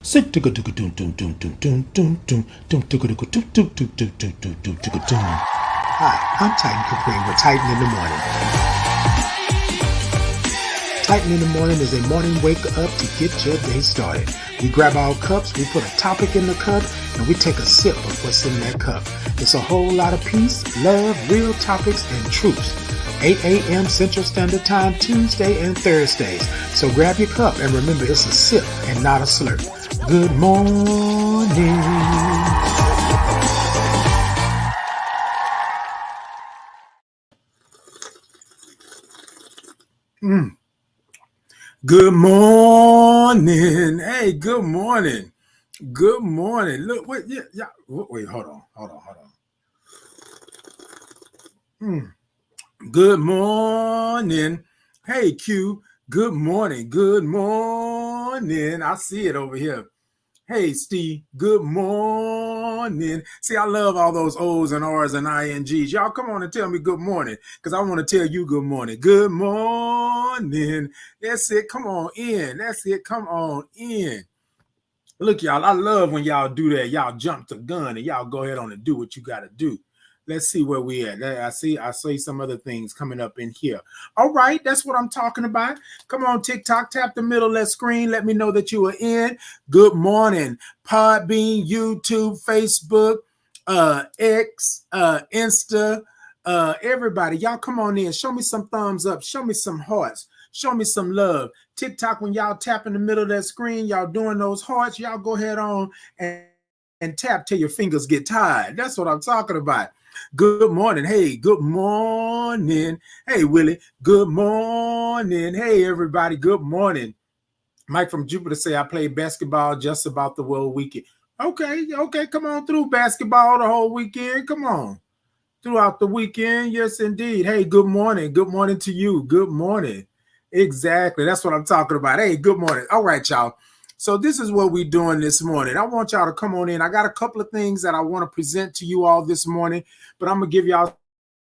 Hi, I'm Titan Capri with Titan in the Morning. Titan in the Morning is a morning wake up to get your day started. We grab our cups, we put a topic in the cup, and we take a sip of what's in that cup. It's a whole lot of peace, love, real topics, and truths. 8 a.m. Central Standard Time, Tuesday and Thursdays. So grab your cup and remember it's a sip and not a slurp. Good morning. Good morning. Hey, good morning. Good morning. Look, wait, yeah. Wait, hold on. Good morning. Hey, Q. Good morning. Good morning. I see it over here. Hey, Steve. Good morning. See, I love all those O's and R's and INGs. Y'all come on and tell me good morning because I want to tell you good morning. Good morning. That's it. Come on in. That's it. Come on in. Look, y'all, I love when y'all do that. Y'all jump the gun and y'all go ahead on and do what you got to do. Let's see where we at. I see some other things coming up in here. All right, that's what I'm talking about. Come on, TikTok, tap the middle of that screen. Let me know that you are in. Good morning. Podbean, YouTube, Facebook, X, Insta, everybody. Y'all come on in. Show me some thumbs up. Show me some hearts. Show me some love. TikTok, when y'all tap in the middle of that screen, y'all doing those hearts, y'all go ahead on and tap till your fingers get tired. That's what I'm talking about. Good morning. Hey, good morning. Hey, Willie. Good morning. Hey, everybody. Good morning. Mike from Jupiter say I played basketball just about the whole weekend. Okay. Come on through basketball the whole weekend. Come on. Throughout the weekend. Yes, indeed. Hey, good morning. Good morning to you. Good morning. Exactly. That's what I'm talking about. Hey, good morning. All right, y'all. So this is what we're doing this morning. I want y'all to come on in. I got a couple of things that I want to present to you all this morning, but I'm going to give y'all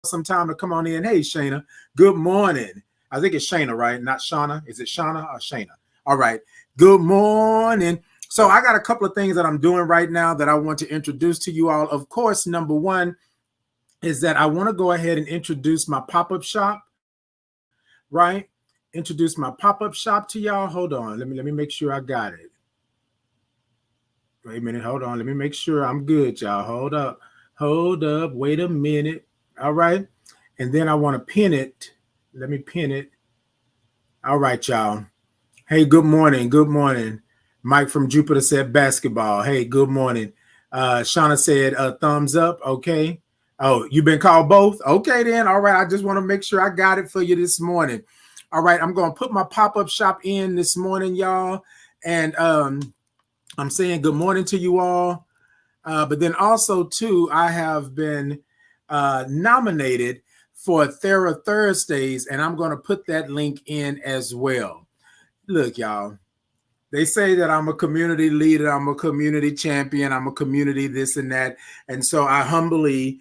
some time to come on in. Hey, Shayna, good morning. I think it's Shayna, right? Not Shauna. Is it Shauna or Shayna? All right. Good morning. So I got a couple of things that I'm doing right now that I want to introduce to you all. Of course, number one is that I want to go ahead and introduce my pop-up shop, right? Introduce my pop-up shop to y'all. Hold on. Let me make sure I got it. Wait a minute. Hold on. Let me make sure I'm good, y'all. Hold up. Wait a minute. All right. And then I want to pin it. Let me pin it. All right, y'all. Hey, good morning. Good morning. Mike from Jupiter said basketball. Hey, good morning. Shauna said thumbs up. Okay. Oh, you've been called both? Okay, then. All right. I just want to make sure I got it for you this morning. All right. I'm going to put my pop-up shop in this morning, y'all. And I'm saying good morning to you all. But then also, too, I have been nominated for Thera Thursdays, and I'm going to put that link in as well. Look, y'all, they say that I'm a community leader, I'm a community champion, I'm a community this and that. And so I humbly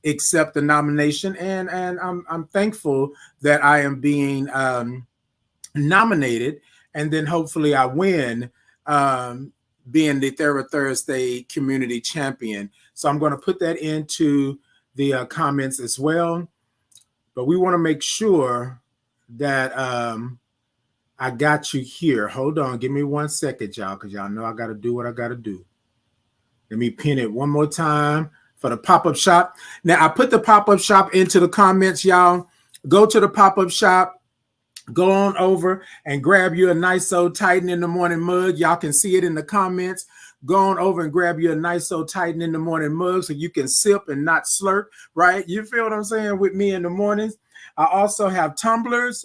accept the nomination, and I'm thankful that I am being nominated, and then hopefully I win being the Thera Thursday community champion. So I'm going to put that into the comments as well. But we want to make sure that I got you here. Hold on. Give me 1 second, y'all, because y'all know I got to do what I got to do. Let me pin it one more time for the pop-up shop. Now, I put the pop-up shop into the comments, y'all. Go to the pop-up shop. Go on over and grab you a nice old Titan in the Morning mug. Y'all can see it in the comments. Go on over and grab you a nice old Titan in the Morning mug so you can sip and not slurp, right? You feel what I'm saying with me in the mornings? I also have tumblers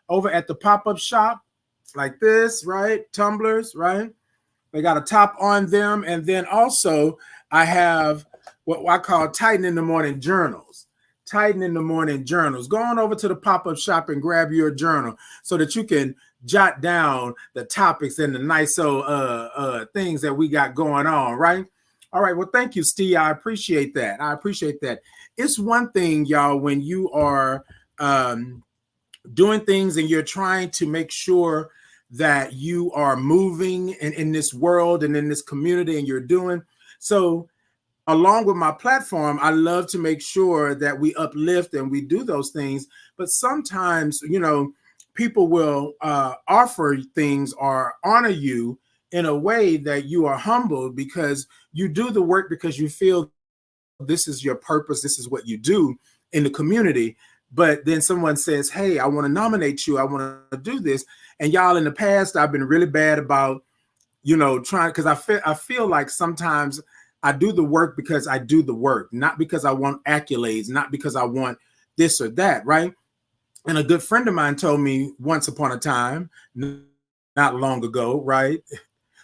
over at the pop-up shop like this, right? Tumblers, right? They got a top on them. And then also I have what I call Titan in the Morning journals. Titan in the Morning journals. Go on over to the pop-up shop and grab your journal so that you can jot down the topics and the nice things that we got going on, right? All right. Well, thank you, Steve. I appreciate that. It's one thing, y'all, when you are doing things and you're trying to make sure that you are moving in this world and in this community and you're doing. So along with my platform, I love to make sure that we uplift and we do those things. But sometimes, people will offer things or honor you in a way that you are humbled because you do the work because you feel this is your purpose. This is what you do in the community. But then someone says, hey, I want to nominate you. I want to do this. And y'all, in the past, I've been really bad about, trying, because I feel like sometimes I do the work because I do the work, not because I want accolades, not because I want this or that, right? And a good friend of mine told me once upon a time, not long ago, right?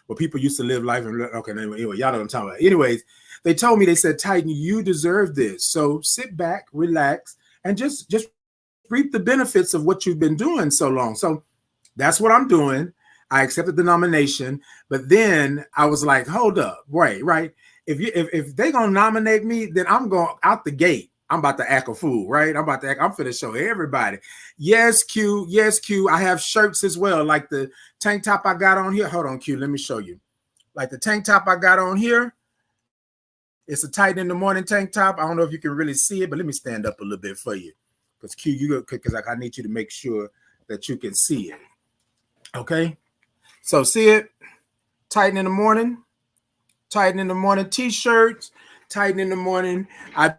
Well, people used to live life and okay, anyway, y'all know what I'm talking about. Anyways, they told me, they said, Titan, you deserve this. So sit back, relax, and just reap the benefits of what you've been doing so long. So that's what I'm doing. I accepted the nomination, but then I was like, hold up, right. If they gonna nominate me, then I'm going out the gate. I'm about to act a fool, right? I'm finna show everybody. Yes, Q. I have shirts as well, like the tank top I got on here. Hold on, Q. Let me show you. Like the tank top I got on here. It's a Titan in the Morning tank top. I don't know if you can really see it, but let me stand up a little bit for you, because Q, because I need you to make sure that you can see it. Okay. So see it. Titan in the Morning. Titan in the Morning t-shirts. Titan in the Morning. I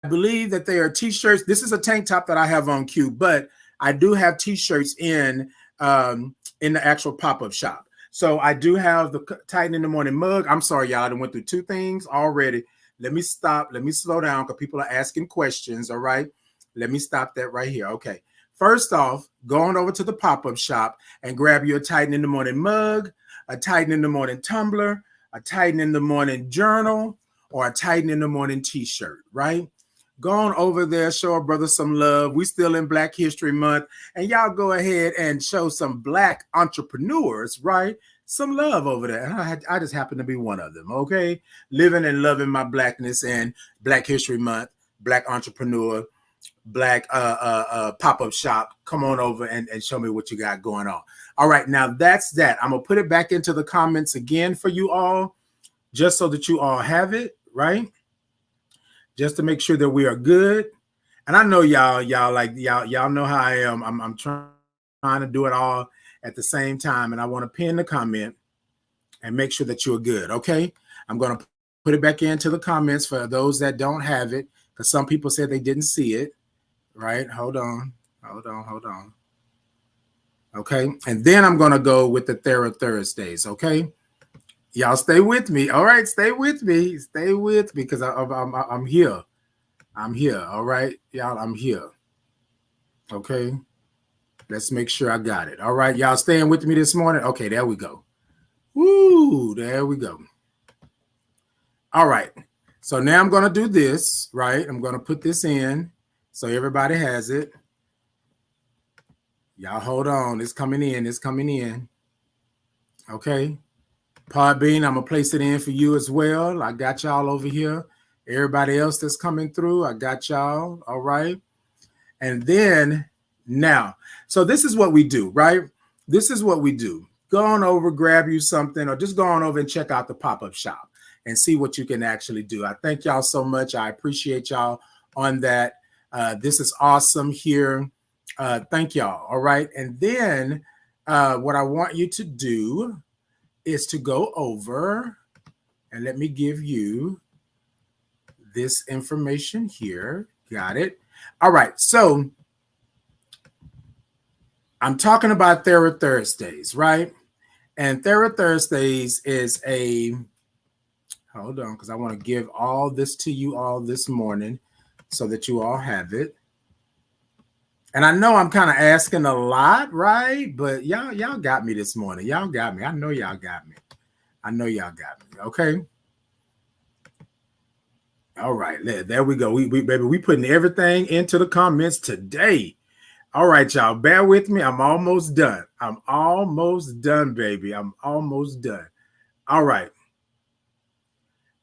believe that they are t-shirts. This is a tank top that I have on Q, but I do have t-shirts in the actual pop-up shop. So I do have the Titan in the Morning mug. I'm sorry, y'all. I went through two things already. Let me stop. Let me slow down because people are asking questions. All right. Let me stop that right here. Okay. First off, go on over to the pop-up shop and grab your Titan in the Morning mug, a Titan in the Morning tumbler, a Titan in the Morning journal, or a Titan in the Morning t-shirt, right? Go on over there, show a brother some love. We still in Black History Month, and y'all go ahead and show some Black entrepreneurs, right? Some love over there. And I just happen to be one of them, okay? Living and loving my Blackness and Black History Month, Black entrepreneur, Black pop-up shop. Come on over and show me what you got going on. All right, now that's that. I'm going to put it back into the comments again for you all, just so that you all have it, right? Just to make sure that we are good. And I know y'all know how I am. I'm trying to do it all at the same time. And I want to pin the comment and make sure that you're good. Okay. I'm going to put it back into the comments for those that don't have it, because some people said they didn't see it. Right. Hold on. Okay. And then I'm going to go with the Thera Thursdays. Okay. Y'all stay with me. All right. Stay with me because I'm here. I'm here. All right. Y'all, I'm here. Okay. Let's make sure I got it. All right. Y'all staying with me this morning? Okay. There we go. Woo. There we go. All right. So now I'm going to do this, right? I'm going to put this in so everybody has it. Y'all hold on. It's coming in. Okay. Podbean, I'm going to place it in for you as well. I got y'all over here. Everybody else that's coming through, I got y'all. All right. And then now, so this is what we do, right? This is what we do. Go on over, grab you something, or just go on over and check out the pop-up shop and see what you can actually do. I thank y'all so much. I appreciate y'all on that. This is awesome here. Thank y'all. All right. And then what I want you to do is to go over and let me give you this information here. Got it. All right. So I'm talking about Thera Thursdays, right? And Thera Thursdays is hold on, because I want to give all this to you all this morning so that you all have it. And I know I'm kind of asking a lot, right? But y'all got me this morning. Y'all got me. I know y'all got me. Okay. All right. There we go. We putting everything into the comments today. All right, y'all. Bear with me. I'm almost done. Baby. I'm almost done. All right.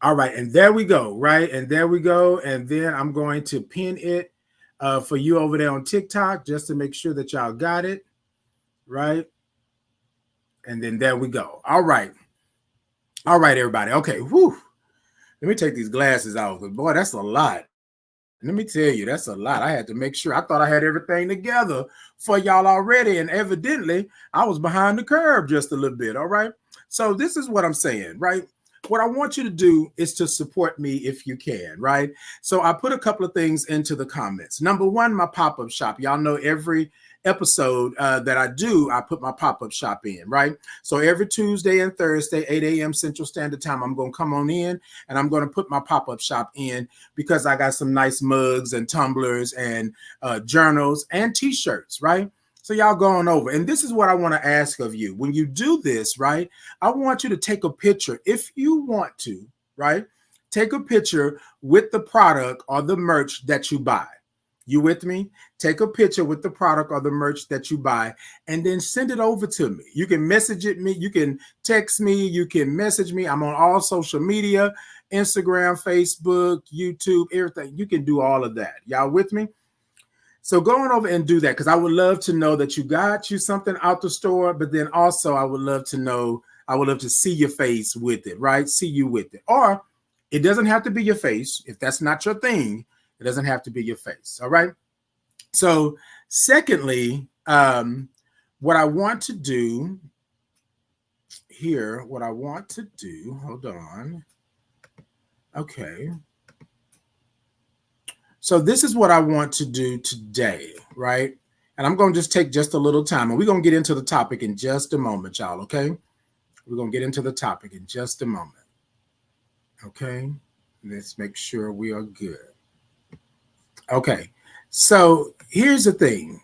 And there we go. Right. And there we go. And then I'm going to pin it for you over there on TikTok just to make sure that y'all got it. Right. And then there we go. All right. All right, everybody. Okay. Whew. Let me take these glasses off. Boy, that's a lot. Let me tell you, that's a lot. I had to make sure. I thought I had everything together for y'all already. And evidently, I was behind the curve just a little bit. All right. So this is what I'm saying, right? What I want you to do is to support me if you can, right? So I put a couple of things into the comments. Number one, my pop-up shop. Y'all know every episode that I do, I put my pop-up shop in, right? So every Tuesday and Thursday, 8 a.m. Central Standard Time, I'm going to come on in and I'm going to put my pop-up shop in because I got some nice mugs and tumblers and journals and t-shirts, right? So y'all go on over. And this is what I want to ask of you. When you do this, right, I want you to take a picture if you want to, right? Take a picture with the product or the merch that you buy. You with me? Take a picture with the product or the merch that you buy and then send it over to me. You can message it me. You can text me. You can message me. I'm on all social media, Instagram, Facebook, YouTube, everything. You can do all of that. Y'all with me? So go on over and do that because I would love to know that you got you something out the store, but then also I would love to know, I would love to see your face with it, right? See you with it. Or it doesn't have to be your face. If that's not your thing, it doesn't have to be your face, all right? So secondly, what I want to do here, hold on. Okay. So this is what I want to do today, right? And I'm going to just take just a little time. And we're going to get into the topic in just a moment, y'all, okay? We're going to get into the topic in just a moment. Okay? Let's make sure we are good. Okay. So here's the thing.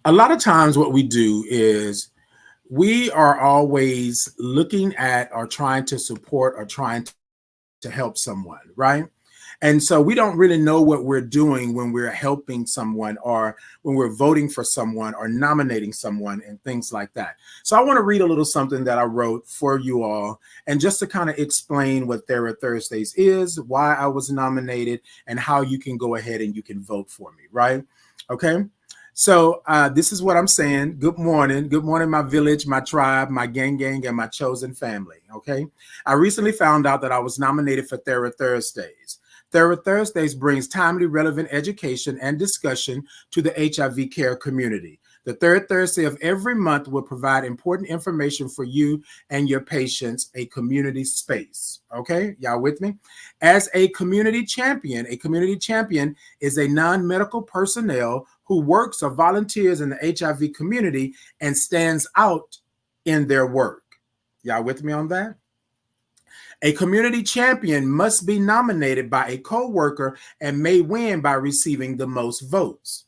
A lot of times what we do is we are always looking at or trying to support or trying to help someone, right? And so we don't really know what we're doing when we're helping someone or when we're voting for someone or nominating someone and things like that. So I want to read a little something that I wrote for you all and just to kind of explain what Thera Thursdays is, why I was nominated, and how you can go ahead and you can vote for me, right? Okay. So this is what I'm saying. Good morning. Good morning, my village, my tribe, my gang, and my chosen family. Okay. I recently found out that I was nominated for Thera Thursdays. Thera Thursdays brings timely, relevant education and discussion to the HIV care community. The third Thursday of every month will provide important information for you and your patients, a community space. Okay, y'all with me? As a community champion is a non-medical personnel who works or volunteers in the HIV community and stands out in their work. Y'all with me on that? A community champion must be nominated by a co-worker and may win by receiving the most votes.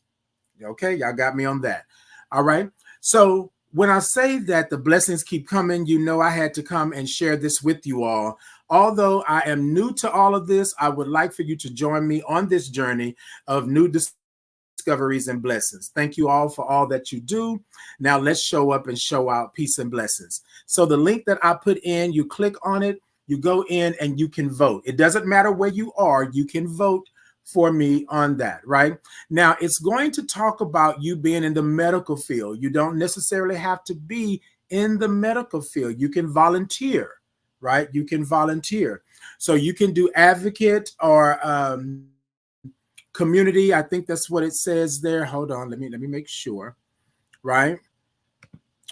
Okay, y'all got me on that. All right. So when I say that the blessings keep coming, you know I had to come and share this with you all. Although I am new to all of this, I would like for you to join me on this journey of new discoveries and blessings. Thank you all for all that you do. Now let's show up and show out peace and blessings. So the link that I put in, you click on it. You go in and you can vote. It doesn't matter where you are. You can vote for me on that, right? Now, it's going to talk about you being in the medical field. You don't necessarily have to be in the medical field. You can volunteer, right? You can volunteer. So you can do advocate or community. I think that's what it says there. Hold on. Let me make sure, right?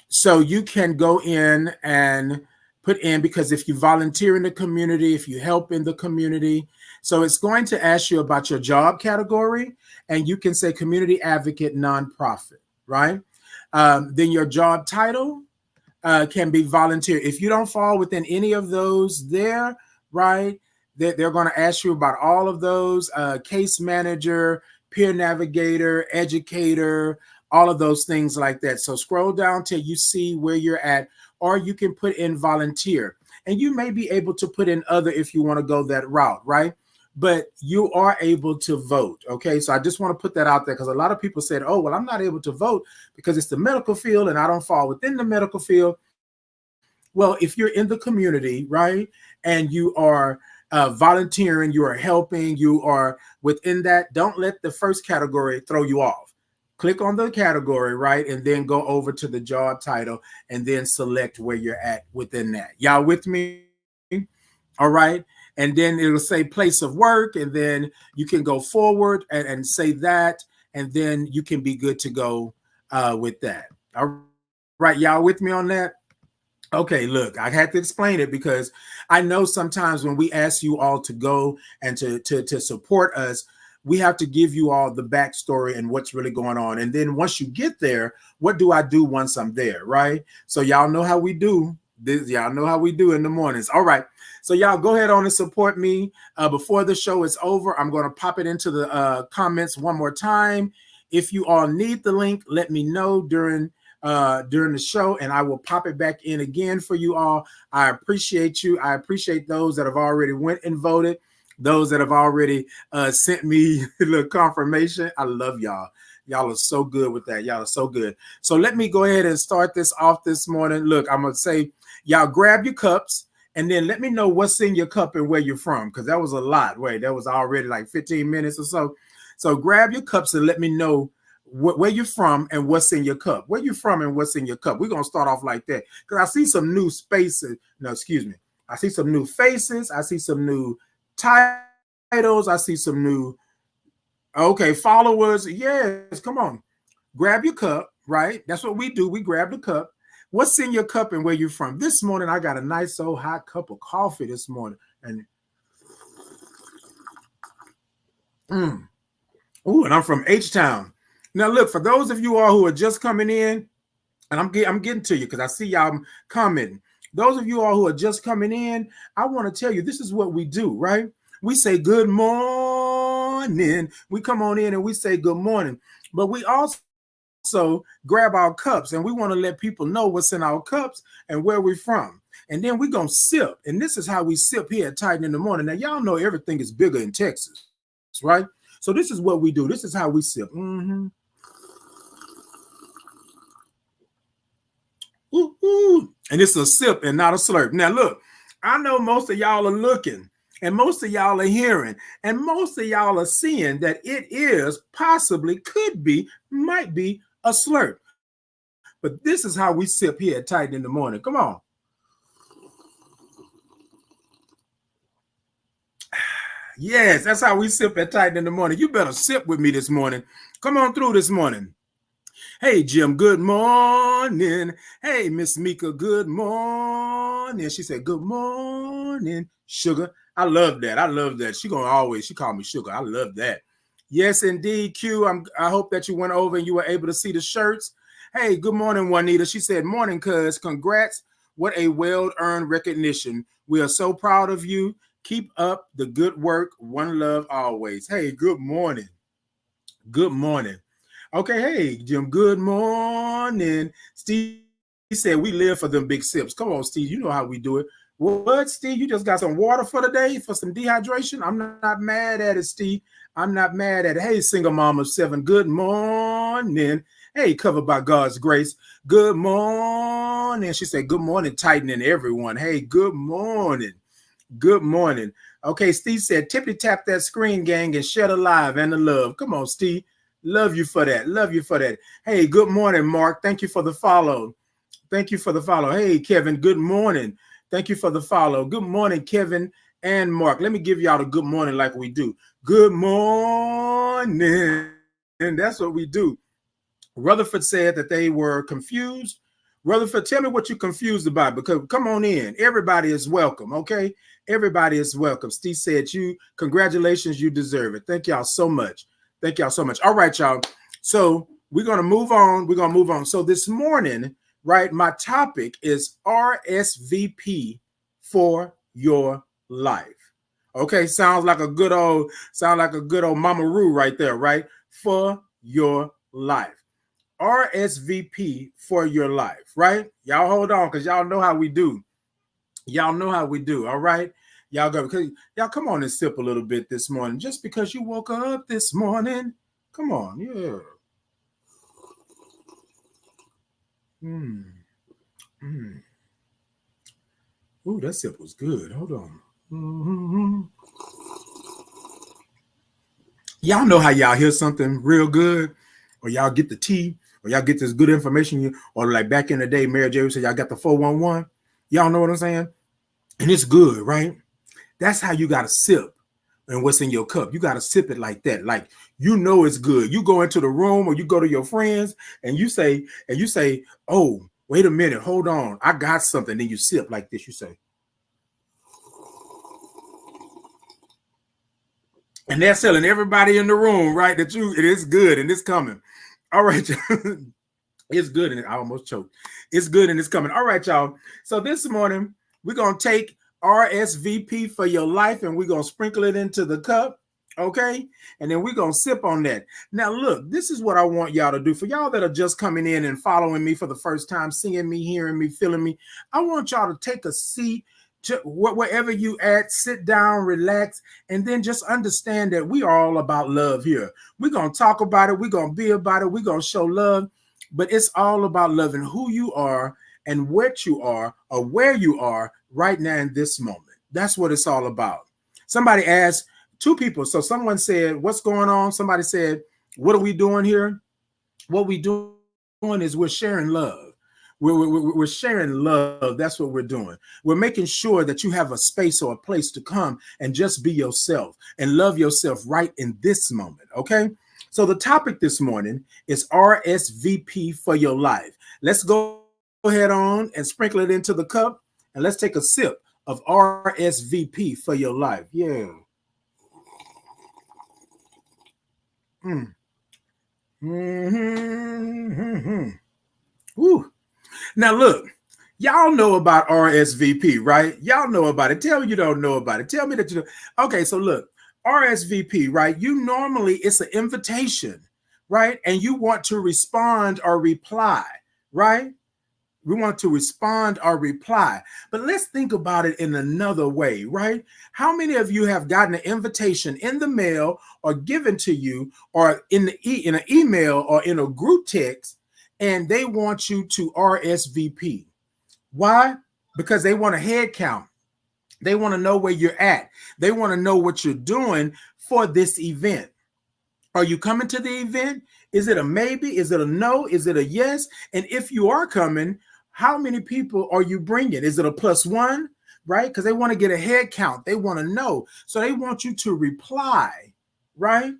So you can go in and put in, because if you volunteer in the community, if you help in the community, so it's going to ask you about your job category, and you can say community advocate nonprofit, right? Then your job title can be volunteer. If you don't fall within any of those there, right, they're going to ask you about all of those, case manager, peer navigator, educator, all of those things like that. So scroll down till you see where you're at, or you can put in volunteer. And you may be able to put in other if you want to go that route, right? But you are able to vote, okay? So I just want to put that out there because a lot of people said, oh, well, I'm not able to vote because it's the medical field and I don't fall within the medical field. Well, if you're in the community, right, and you are volunteering, you are helping, you are within that, don't let the first category throw you off. click on the category, right? And then go over to the job title and then select where you're at within that. Y'all with me? All right. And then it'll say place of work, and then you can go forward and say that, and then you can be good to go with that. All right. Y'all with me on that? Okay, look, I had to explain it because I know sometimes when we ask you all to go and to support us, we have to give you all the backstory and what's really going on. And then once you get there, what do I do once I'm there, right? So y'all know how we do this. Y'all know how we do in the mornings. All right. So y'all go ahead on and support me. Before the show is over, I'm going to pop it into the comments one more time. If you all need the link, let me know during the show, and I will pop it back in again for you all. I appreciate you. I appreciate those that have already went and voted, those that have already sent me the confirmation. I love y'all. Y'all are so good with that. Y'all are so good. So let me go ahead and start this off this morning. Look, I'm going to say, y'all grab your cups and then let me know what's in your cup and where you're from, because that was a lot. Wait, that was already like 15 minutes or so. So grab your cups and let me know where you're from and what's in your cup. Where you from and what's in your cup. We're going to start off like that because I see some new spaces. No, excuse me. I see some new faces. I see some new titles. I see some new, okay, followers. Yes, come on. Grab your cup, right? That's what we do. We grab the cup. What's in your cup and where you're from? This morning, I got a nice old hot cup of coffee this morning. And and I'm from H-Town. Now, look, for those of you all who are just coming in, and I'm getting to you because I see y'all commenting. Those of you all who are just coming in, I want to tell you, this is what we do, right? We say good morning. We come on in and we say good morning. But we also grab our cups and we want to let people know what's in our cups and where we're from. And then we're going to sip. And this is how we sip here at Titan in the Morning. Now, y'all know everything is bigger in Texas, right? So this is what we do. This is how we sip. And it's a sip and not a slurp. Now, look, I know most of y'all are looking and most of y'all are hearing and most of y'all are seeing that it is possibly, could be, might be a slurp. But this is how we sip here at Titan in the Morning. Come on. Yes, that's how we sip at Titan in the Morning. You better sip with me this morning. Come on through this morning. Hey, Jim, good morning. Hey, Miss Mika, good morning. She said, good morning, Sugar. I love that. I love that. She called me Sugar. I love that. Yes, indeed, Q. I hope that you went over and you were able to see the shirts. Hey, good morning, Juanita. She said, morning, cuz. Congrats. What a well-earned recognition. We are so proud of you. Keep up the good work. One love always. Hey, good morning. Good morning. Okay, hey, Jim, good morning. Steve said we live for them big sips. Come on, Steve, you know how we do it. What, Steve? You just got some water for the day for some dehydration? I'm not mad at it, Steve. I'm not mad at it. Hey, single mom of 7, good morning. Hey, covered by God's grace. Good morning. She said, good morning, tightening everyone. Hey, good morning. Good morning. Okay, Steve said, tippy tap that screen, gang, and share the live and the love. Come on, Steve. Love you for that. Love you for that. Hey, good morning, Mark. Thank you for the follow. Thank you for the follow. Hey, Kevin, good morning. Thank you for the follow. Good morning, Kevin and Mark. Let me give y'all the good morning like we do. Good morning. And that's what we do. Rutherford said that they were confused. Rutherford, tell me what you're confused about, because come on in. Everybody is welcome, okay? Everybody is welcome. Steve said, congratulations, you deserve it. Thank y'all so much. Thank y'all so much. All right, y'all. So we're going to move on. We're going to move on. So this morning, right, my topic is RSVP for your life. Okay, sounds like a good old Mama Roo right there, right? For your life. RSVP for your life, right? Y'all hold on, because y'all know how we do. Y'all know how we do, all right? Y'all come on and sip a little bit this morning. Just because you woke up this morning. Come on, yeah. Ooh, that sip was good. Hold on. Y'all know how y'all hear something real good or y'all get the tea, or y'all get this good information, or like back in the day, Mary J said, y'all got the 411. Y'all know what I'm saying? And it's good, right? That's how you got to sip and what's in your cup. You got to sip it like that. Like, you know, it's good. You go into the room or you go to your friends and you say, oh, wait a minute, hold on, I got something. Then you sip like this. You say, and they're telling everybody in the room, right, that it is good and it's coming. All right. It's good, and I almost choked. It's good, and it's coming. All right, y'all. So this morning, we're going to take RSVP for your life, and we're going to sprinkle it into the cup, okay? And then we're going to sip on that. Now, look, this is what I want y'all to do. For y'all that are just coming in and following me for the first time, seeing me, hearing me, feeling me, I want y'all to take a seat, wherever you at, sit down, relax, and then just understand that we are all about love here. We're going to talk about it. We're going to be about it. We're going to show love. But it's all about loving who you are and what you are or where you are right now in this moment. That's what it's all about. Somebody asked, two people. So someone said, what's going on? Somebody said, what are we doing here? What we're doing is we're sharing love. We're sharing love. That's what we're doing. We're making sure that you have a space or a place to come and just be yourself and love yourself right in this moment. Okay. So the topic this morning is RSVP for your life. Let's go ahead on and sprinkle it into the cup, and let's take a sip of RSVP for your life. Yeah. Woo. Now look, y'all know about RSVP, right? Y'all know about it. Tell me you don't know about it. Tell me that you know. Okay, so look. RSVP, right? You normally, it's an invitation, right? And you want to respond or reply, right? We want to respond or reply. But let's think about it in another way, right? How many of you have gotten an invitation in the mail or given to you or in an email or in a group text, and they want you to RSVP? Why? Because they want a head count. They want to know where you're at. They want to know what you're doing for this event. Are you coming to the event? Is it a maybe? Is it a no? Is it a yes? And if you are coming, how many people are you bringing? Is it a +1, right? Because they want to get a head count. They want to know. So they want you to reply, right?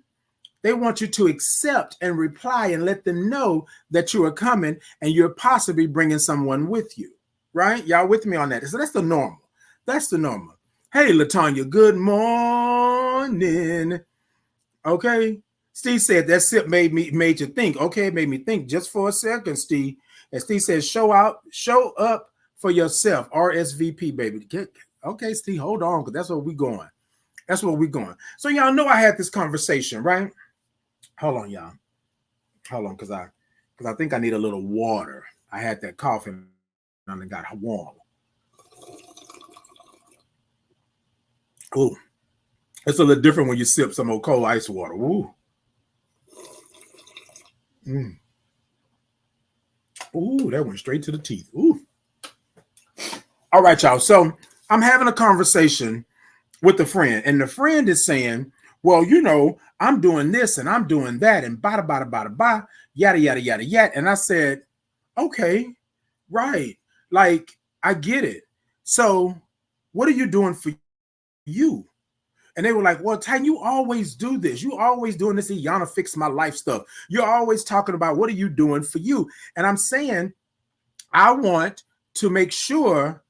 They want you to accept and reply and let them know that you are coming and you're possibly bringing someone with you, right? Y'all with me on that? So that's the normal. That's the normal. Hey, LaTanya, good morning. Okay. Steve said that sip made you think. Okay, it made me think just for a second, Steve. And Steve says, show up for yourself. RSVP, baby. Okay, Steve, hold on, because that's where we're going. That's where we're going. So y'all know I had this conversation, right? Hold on, y'all. Hold on, because I think I need a little water. I had that cough and it got warm. Oh, it's a little different when you sip some old cold ice water. Ooh. Ooh, that went straight to the teeth. Ooh. All right, y'all. So I'm having a conversation with a friend, and the friend is saying, well, you know, I'm doing this and I'm doing that and bada, bada, bada, bada, yada, yada, yada, yada. And I said, okay, right. Like, I get it. So what are you doing for you? And they were like, well, Titan, you always do this. You always doing this Yana fix my life stuff. You're always talking about what are you doing for you? And I'm saying, I want to make sure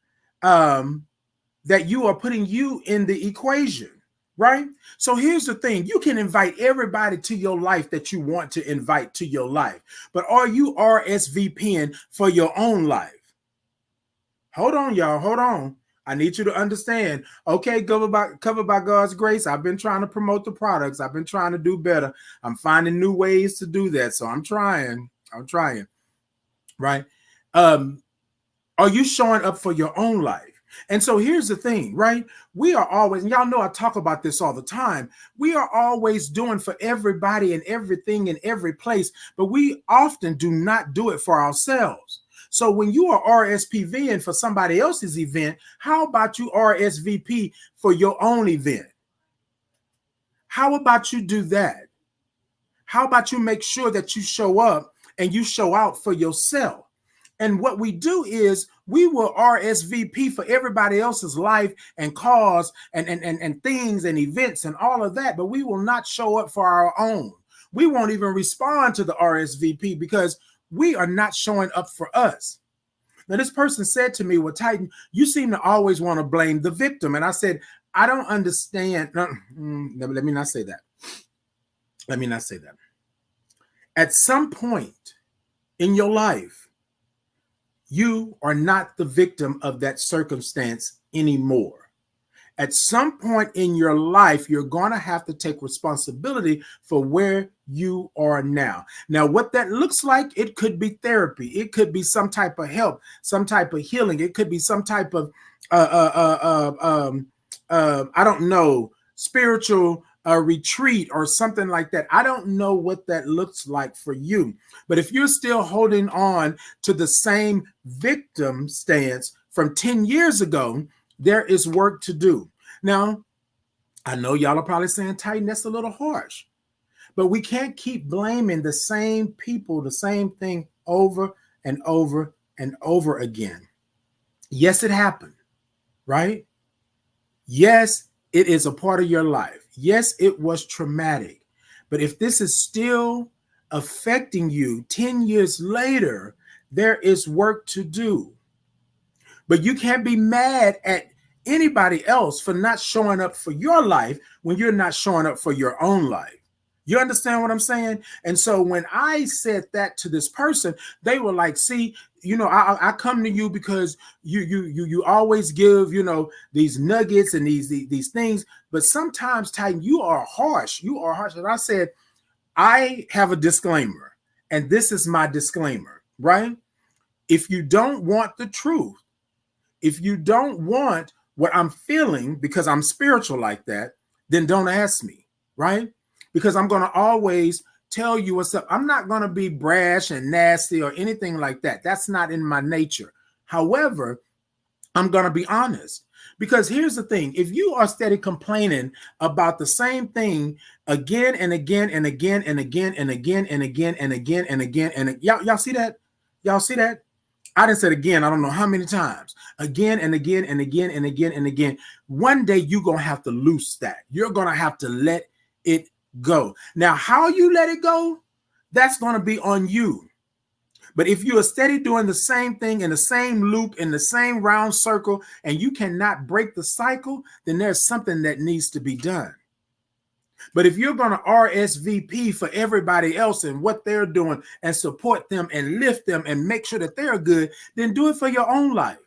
that you are putting you in the equation, right? So here's the thing. You can invite everybody to your life that you want to invite to your life. But are you RSVPing for your own life? Hold on, y'all. Hold on. I need you to understand. Okay, covered by God's grace. I've been trying to promote the products. I've been trying to do better. I'm finding new ways to do that. So I'm trying. Right? Are you showing up for your own life? And so here's the thing, right? We are always, and y'all know I talk about this all the time. We are always doing for everybody and everything in every place, but we often do not do it for ourselves. So when you are RSVPing for somebody else's event, how about you RSVP for your own event? How about you do that? How about you make sure that you show up and you show out for yourself? And what we do is we will RSVP for everybody else's life and cause and things and events and all of that, but we will not show up for our own. We won't even respond to the RSVP because we are not showing up for us. Now, this person said to me, well, Titan, you seem to always want to blame the victim. And I said, I don't understand. No, let me not say that. Let me not say that. At some point in your life, you are not the victim of that circumstance anymore. At some point in your life, you're going to have to take responsibility for where you are now. Now, what that looks like, it could be therapy. It could be some type of help, some type of healing. It could be some type of, I don't know, spiritual retreat or something like that. I don't know what that looks like for you. But if you're still holding on to the same victim stance from 10 years ago, there is work to do. Now, I know y'all are probably saying, Titan, that's a little harsh. But we can't keep blaming the same people, the same thing over and over and over again. Yes, it happened, right? Yes, it is a part of your life. Yes, it was traumatic. But if this is still affecting you 10 years later, there is work to do. But you can't be mad at anybody else for not showing up for your life when you're not showing up for your own life. You understand what I'm saying? And so when I said that to this person, they were like, see, you know, I come to you because you always give, you know, these nuggets and these things. But sometimes, Titan, you are harsh. You are harsh. And I said, I have a disclaimer, and this is my disclaimer, right? If you don't want the truth, if you don't want what I'm feeling because I'm spiritual like that, then don't ask me, right? Because I'm going to always tell you what's up. I'm not going to be brash and nasty or anything like that. That's not in my nature. However, I'm going to be honest, because here's the thing. If you are steady complaining about the same thing again and again and again and again and again and again and again and again and y'all see that? Y'all see that? I didn't say it again. I don't know how many times. Again and again and again and again and again. One day you're going to have to loose that. You're going to have to let it go. Now, how you let it go, that's going to be on you. But if you are steady doing the same thing in the same loop, in the same round circle, and you cannot break the cycle, then there's something that needs to be done. But if you're going to RSVP for everybody else and what they're doing and support them and lift them and make sure that they're good, then do it for your own life.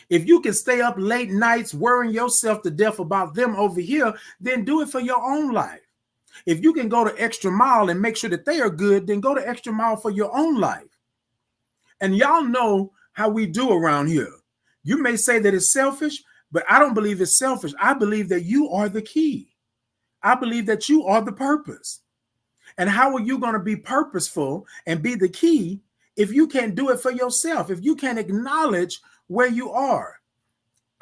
If you can stay up late nights worrying yourself to death about them over here, then do it for your own life. If you can go the extra mile and make sure that they are good, then go the extra mile for your own life. And y'all know how we do around here. You may say that it's selfish, but I don't believe it's selfish. I believe that you are the key. I believe that you are the purpose. And how are you going to be purposeful and be the key if you can't do it for yourself, if you can't acknowledge where you are?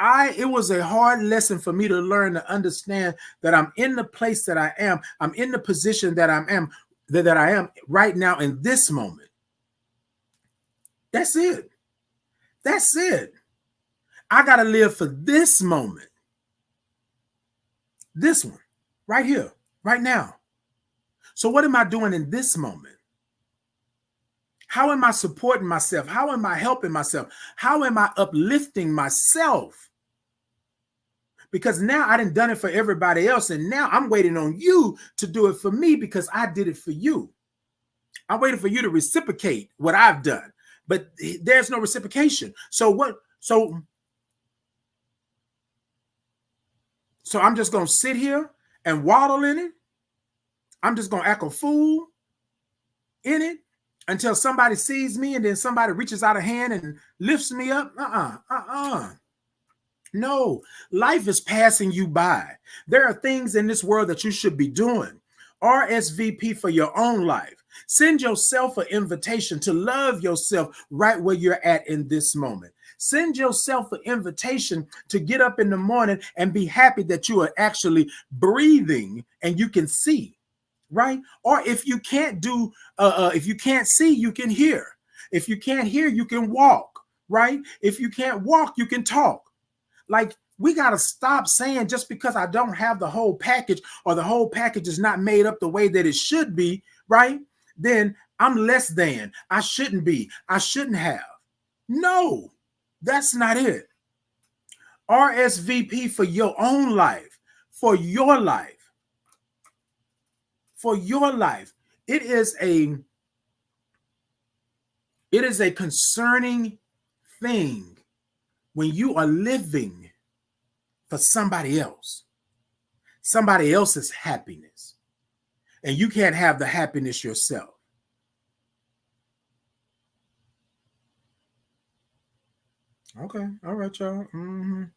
It was a hard lesson for me to learn to understand that I'm in the place that I am. I'm in the position that I am right now in this moment. That's it. That's it. I got to live for this moment. This one. Right here, right now. So what am I doing in this moment? How am I supporting myself? How am I helping myself? How am I uplifting myself? Because now I done it for everybody else, and now I'm waiting on you to do it for me because I did it for you. I'm waiting for you to reciprocate what I've done, but there's no reciprocation. So I'm just going to sit here and waddle in it. I'm just going to act a fool in it until somebody sees me and then somebody reaches out a hand and lifts me up. No, life is passing you by. There are things in this world that you should be doing. RSVP for your own life. Send yourself an invitation to love yourself right where you're at in this moment. Send yourself an invitation to get up in the morning and be happy that you are actually breathing and you can see. right? Or if you can't do, if you can't see, you can hear. If you can't hear, you can walk, right? If you can't walk, you can talk. Like, we got to stop saying just because I don't have the whole package or the whole package is not made up the way that it should be, right? Then I'm less than. I shouldn't be. I shouldn't have. No, that's not it. RSVP for your own life, for your life, for your life. It is a concerning thing when you are living for somebody else's happiness, and you can't have the happiness yourself. Okay, all right, y'all. I'm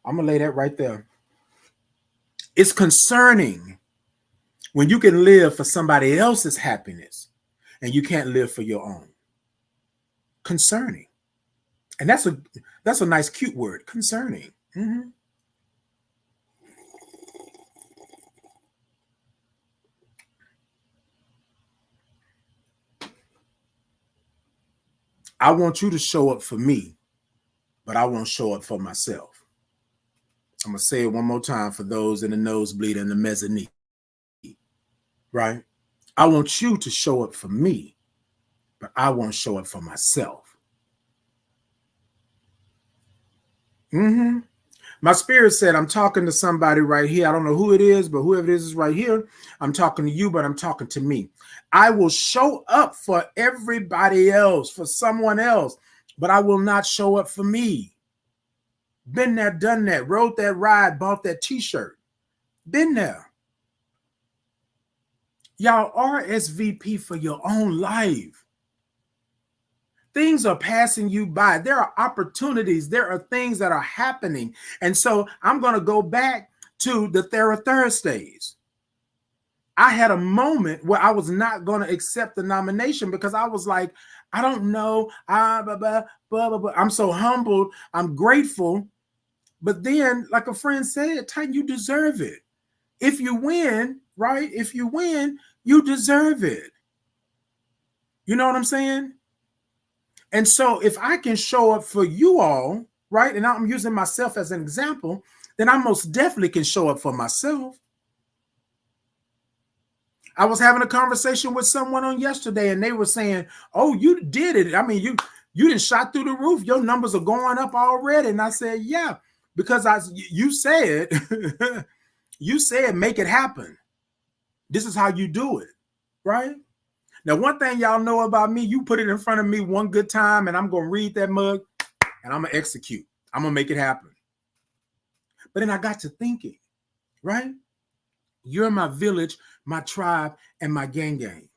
gonna lay that right there. It's concerning when you can live for somebody else's happiness and you can't live for your own. Concerning. And that's a nice, cute word, concerning. I want you to show up for me, but I won't show up for myself. I'm going to say it one more time for those in the nosebleed and the mezzanine, right? I want you to show up for me, but I won't show up for myself. My spirit said, I'm talking to somebody right here. I don't know who it is, but whoever it is right here. I'm talking to you, but I'm talking to me. I will show up for everybody else, for someone else, but I will not show up for me. Been there, done that, rode that ride, bought that t-shirt. Been there. Y'all RSVP for your own life. Things are passing you by. There are opportunities. There are things that are happening. And so I'm going to go back to the Thursdays. I had a moment where I was not going to accept the nomination because I was like, I don't know. I'm so humbled. I'm grateful. But then, like a friend said, Titan, you deserve it. If you win, right? If you win, you deserve it. You know what I'm saying? And so if I can show up for you all, right, and I'm using myself as an example, then I most definitely can show up for myself. I was having a conversation with someone on yesterday, and they were saying, oh, you did it. I mean, you didn't shot through the roof. Your numbers are going up already. And I said, yeah, because you said, you said, make it happen. This is how you do it, right? Now, one thing y'all know about me, you put it in front of me one good time and I'm going to read that mug and I'm going to execute. I'm going to make it happen. But then I got to thinking, right? You're my village, my tribe, and my gang,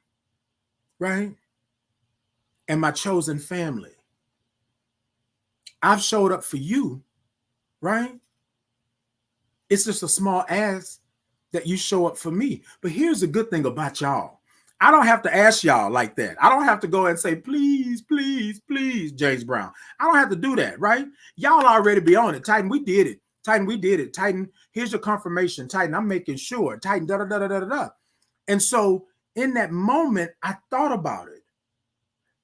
right? And my chosen family. I've showed up for you, right? It's just a small ask that you show up for me. But here's the good thing about y'all. I don't have to ask y'all like that. I don't have to go and say, please, please, please, James Brown. I don't have to do that, right? Y'all already be on it. Titan, we did it. Titan, we did it. Titan, here's your confirmation. Titan, I'm making sure. Titan, da-da-da-da-da-da. And so in that moment, I thought about it.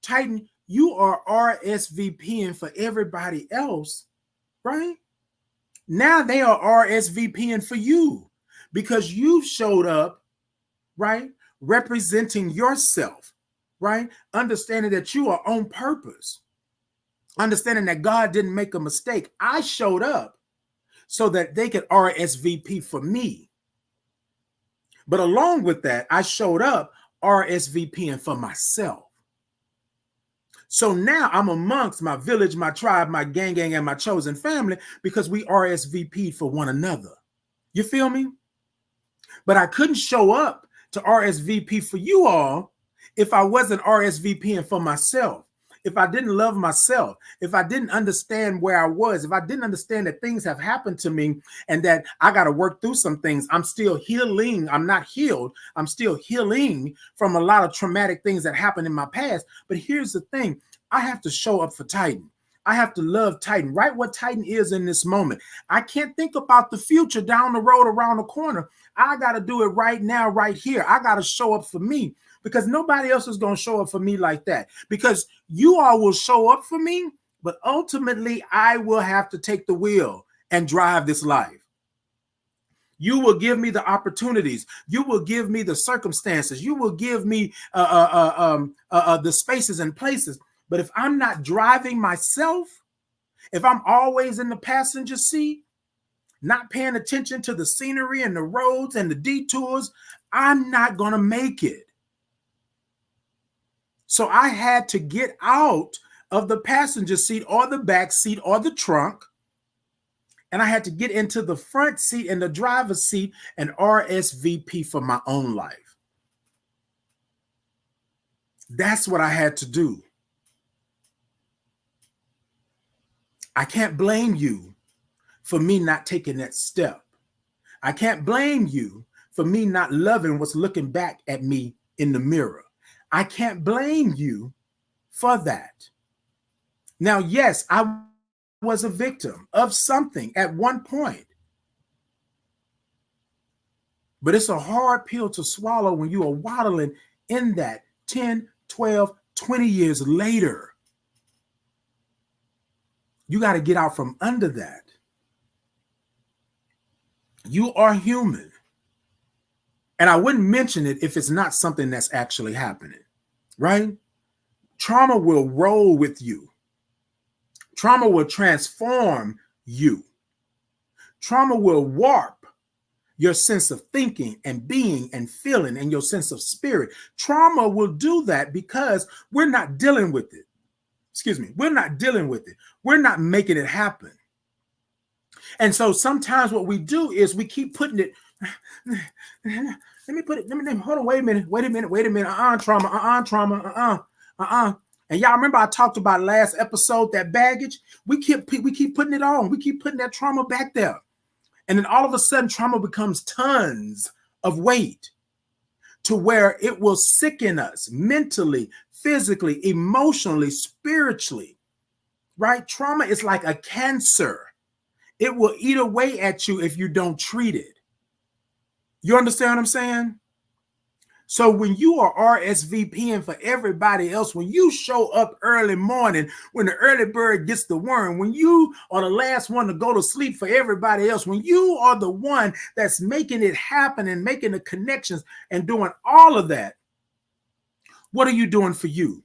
Titan, you are RSVPing for everybody else, right? Now they are RSVPing for you because you showed up, right? Representing yourself, right? Understanding that you are on purpose. Understanding that God didn't make a mistake. I showed up so that they could RSVP for me. But along with that, I showed up RSVPing for myself. So now I'm amongst my village, my tribe, my gang, and my chosen family because we RSVP'd for one another. You feel me? But I couldn't show up to RSVP for you all if I wasn't RSVPing for myself, if I didn't love myself, if I didn't understand where I was, if I didn't understand that things have happened to me and that I got to work through some things. I'm still healing. I'm not healed. I'm still healing from a lot of traumatic things that happened in my past. But here's the thing. I have to show up for Titan. I have to love Titan, right what Titan is in this moment. I can't think about the future down the road around the corner. I got to do it right now, right here. I got to show up for me because nobody else is going to show up for me like that. Because you all will show up for me, but ultimately I will have to take the wheel and drive this life. You will give me the opportunities. You will give me the circumstances. You will give me the spaces and places. But if I'm not driving myself, if I'm always in the passenger seat, not paying attention to the scenery and the roads and the detours, I'm not going to make it. So I had to get out of the passenger seat or the back seat or the trunk. And I had to get into the front seat and the driver's seat and RSVP for my own life. That's what I had to do. I can't blame you for me not taking that step. I can't blame you for me not loving what's looking back at me in the mirror. I can't blame you for that. Now, yes, I was a victim of something at one point. But it's a hard pill to swallow when you are waddling in that 10, 12, 20 years later. You got to get out from under that. You are human. And I wouldn't mention it if it's not something that's actually happening, right? Trauma will roll with you. Trauma will transform you. Trauma will warp your sense of thinking and being and feeling and your sense of spirit. Trauma will do that because we're not dealing with it. We're not dealing with it. We're not making it happen. And so sometimes what we do is we keep putting it, hold on, wait a minute, trauma, And y'all remember I talked about last episode, that baggage? We keep putting it on. We keep putting that trauma back there. And then all of a sudden, trauma becomes tons of weight to where it will sicken us mentally, physically, emotionally, spiritually, right? Trauma is like a cancer. It will eat away at you if you don't treat it. You understand what I'm saying? So when you are RSVPing for everybody else, when you show up early morning, when the early bird gets the worm, when you are the last one to go to sleep for everybody else, when you are the one that's making it happen and making the connections and doing all of that, what are you doing for you?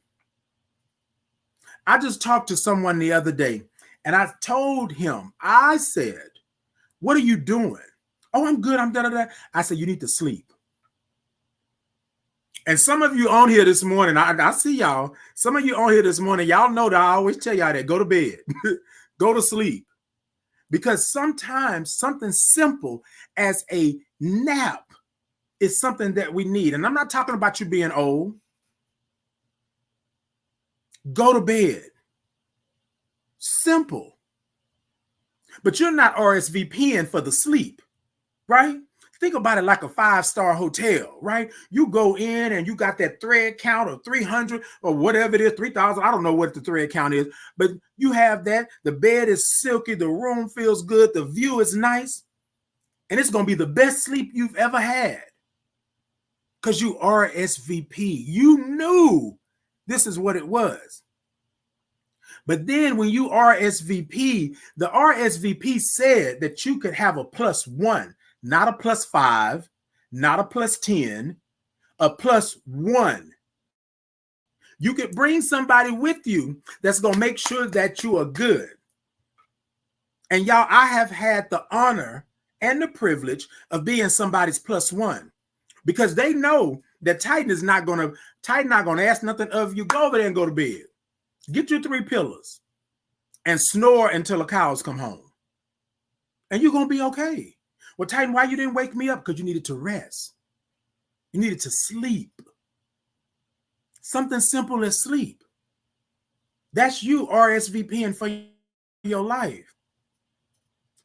I just talked to someone the other day and I told him, I said, what are you doing? Oh, I'm good. I'm da-da-da. I said, you need to sleep. And some of you on here this morning, I see y'all. Some of you on here this morning, y'all know that I always tell y'all that go to bed, go to sleep. Because sometimes something simple as a nap is something that we need. And I'm not talking about you being old. Go to bed. Simple. But you're not RSVPing for the sleep, right? Think about it like a 5-star hotel, right? You go in and you got that thread count of 300 or whatever it is, 3,000. I don't know what the thread count is, but you have that. The bed is silky. The room feels good. The view is nice. And it's going to be the best sleep you've ever had because you RSVP. You knew this is what it was. But then when you RSVP, the RSVP said that you could have a +1. Not a +5, not a +10, a +1. You could bring somebody with you that's going to make sure that you are good. And y'all, I have had the honor and the privilege of being somebody's +1 because they know that Titan not going to ask nothing of you. Go over there and go to bed. Get your 3 pillows and snore until the cows come home. And you're going to be okay. Well, Titan, why you didn't wake me up? Because you needed to rest. You needed to sleep. Something simple as sleep. That's you RSVPing for your life.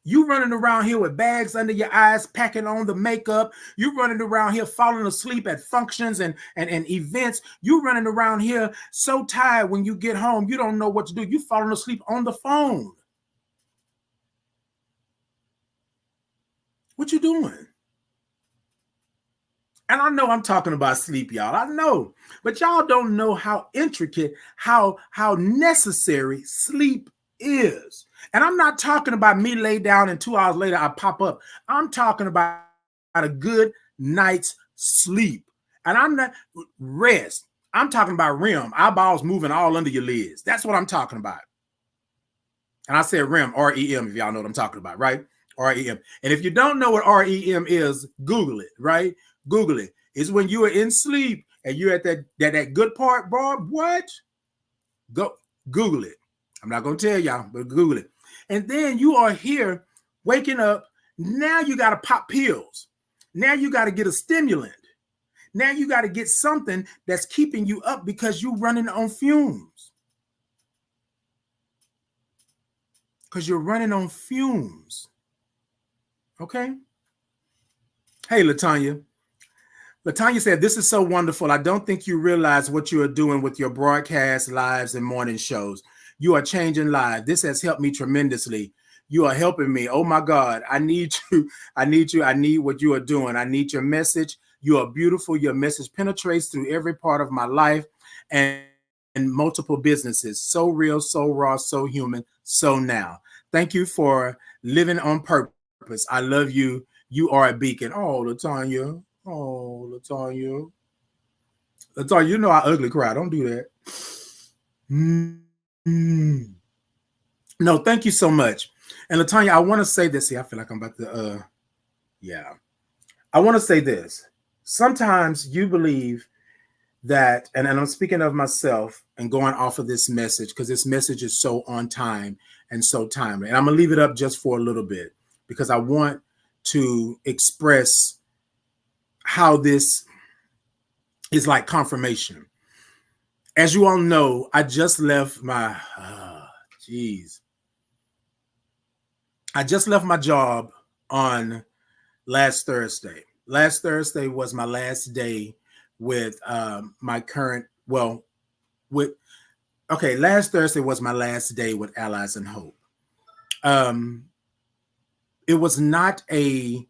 You running around here with bags under your eyes, packing on the makeup. You running around here falling asleep at functions and events. You running around here so tired when you get home, you don't know what to do. You falling asleep on the phone. What you doing? And I know I'm talking about sleep, y'all. I know, but y'all don't know how intricate, how necessary sleep is. And I'm not talking about me lay down and 2 hours later I pop up. I'm talking about a good night's sleep. And I'm not rest. I'm talking about REM, eyeballs moving all under your lids. That's what I'm talking about. And I said REM, R-E-M, if y'all know what I'm talking about, right? R-E-M. And if you don't know what R-E-M is, Google it, right? Google it. It's when you are in sleep and you're at that good part, bro. What? Go Google it. I'm not going to tell y'all, but Google it. And then you are here waking up. Now you got to pop pills. Now you got to get a stimulant. Now you got to get something that's keeping you up because you're running on fumes. Because you're running on fumes. Okay? Hey, Latanya. Latanya said, this is so wonderful. I don't think you realize what you are doing with your broadcast lives and morning shows. You are changing lives. This has helped me tremendously. You are helping me. Oh my God. I need you. I need you. I need what you are doing. I need your message. You are beautiful. Your message penetrates through every part of my life and multiple businesses. So real, so raw, so human, so now. Thank you for living on purpose. I love you. You are a beacon. Oh, Latanya. Oh, Latanya. Latanya, you know I ugly cry. Don't do that. No, thank you so much. And Latanya, I want to say this. See, I feel like I'm about to, yeah. I want to say this. Sometimes you believe that, and I'm speaking of myself and going off of this message because this message is so on time and so timely. And I'm going to leave it up just for a little bit because I want to express how this is like confirmation. As you all know, I just left my, I just left my job on last Thursday. Last Thursday was my last day with my current, last Thursday was my last day with Allies in Hope. It was not a,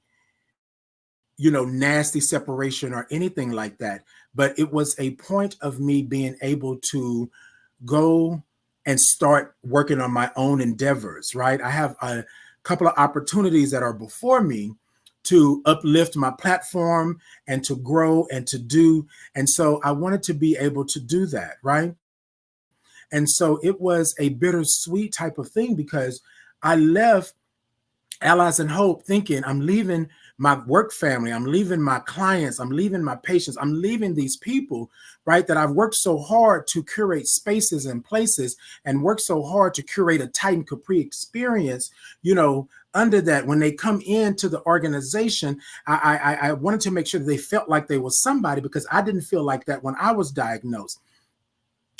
nasty separation or anything like that. But it was a point of me being able to go and start working on my own endeavors, right? I have a couple of opportunities that are before me to uplift my platform and to grow and to do. And so I wanted to be able to do that, right? And so it was a bittersweet type of thing because I left Allies in Hope thinking I'm leaving my work family, I'm leaving my clients, I'm leaving my patients, I'm leaving these people, right, that I've worked so hard to curate spaces and places and worked so hard to curate a Titan Capri experience, under that when they come into the organization, I wanted to make sure that they felt like they were somebody because I didn't feel like that when I was diagnosed.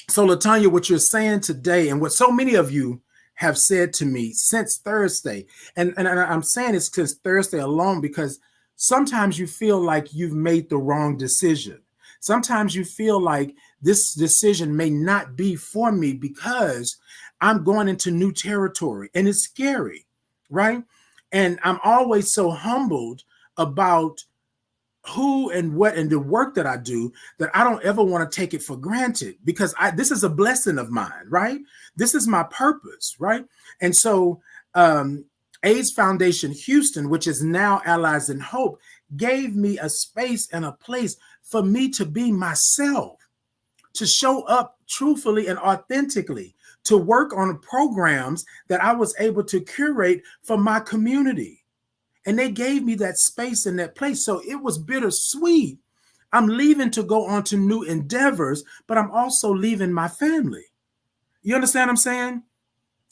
So Latanya, what you're saying today and what so many of you have said to me since Thursday, and I'm saying it's since Thursday alone because sometimes you feel like you've made the wrong decision. Sometimes you feel like this decision may not be for me because I'm going into new territory and it's scary, right? And I'm always so humbled about who and what and the work that I do that I don't ever want to take it for granted because this is a blessing of mine, right? This is my purpose, right? And so AIDS Foundation Houston, which is now Allies in Hope, gave me a space and a place for me to be myself, to show up truthfully and authentically, to work on programs that I was able to curate for my community. And they gave me that space and that place. So it was bittersweet. I'm leaving to go on to new endeavors, but I'm also leaving my family. You understand what I'm saying?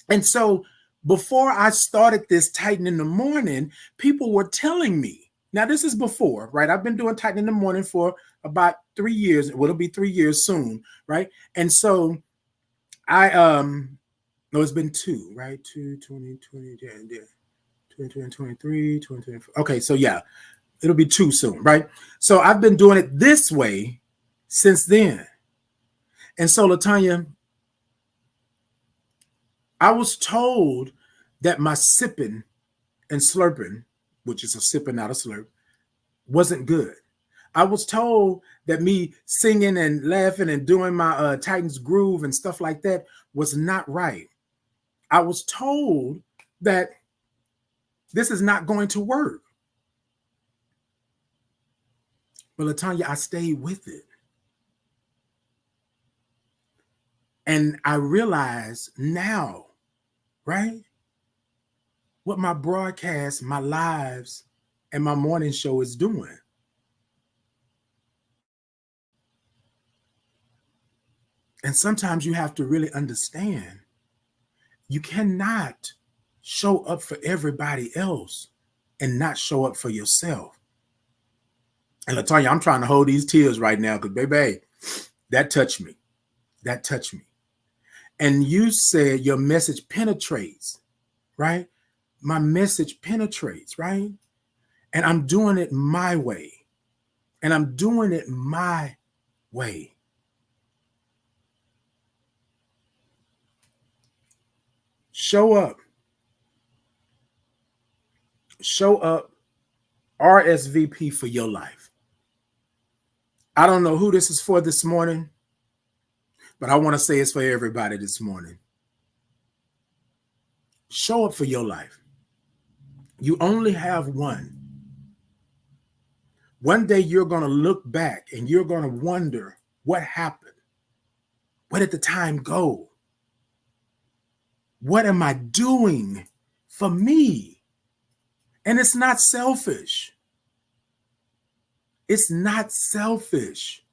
And so before I started this Titan in the Morning, people were telling me, now this is before, right? I've been doing Titan in the Morning for about 3 years. Well, it'll be 3 years soon, right? And so no, it's been 2, right? 2020, yeah. 2023, 2024. Okay, so yeah, it'll be 2 soon, right? So I've been doing it this way since then. And so, LaTanya, I was told that my sipping and slurping, which is a sip and not a slurp, wasn't good. I was told that me singing and laughing and doing my Titans groove and stuff like that was not right. I was told that this is not going to work. But LaTanya, I stayed with it. And I realize now, right, what my broadcast, my lives, and my morning show is doing. And sometimes you have to really understand you cannot show up for everybody else and not show up for yourself. And LaTanya, I'm trying to hold these tears right now because, baby, that touched me. That touched me. And you said your message penetrates, right? My message penetrates, right? And I'm doing it my way. And I'm doing it my way. Show up. Show up. RSVP for your life. I don't know who this is for this morning, but I want to say it's for everybody this morning. Show up for your life. You only have one. One day you're going to look back and you're going to wonder what happened. Where did the time go? What am I doing for me? And it's not selfish. It's not selfish.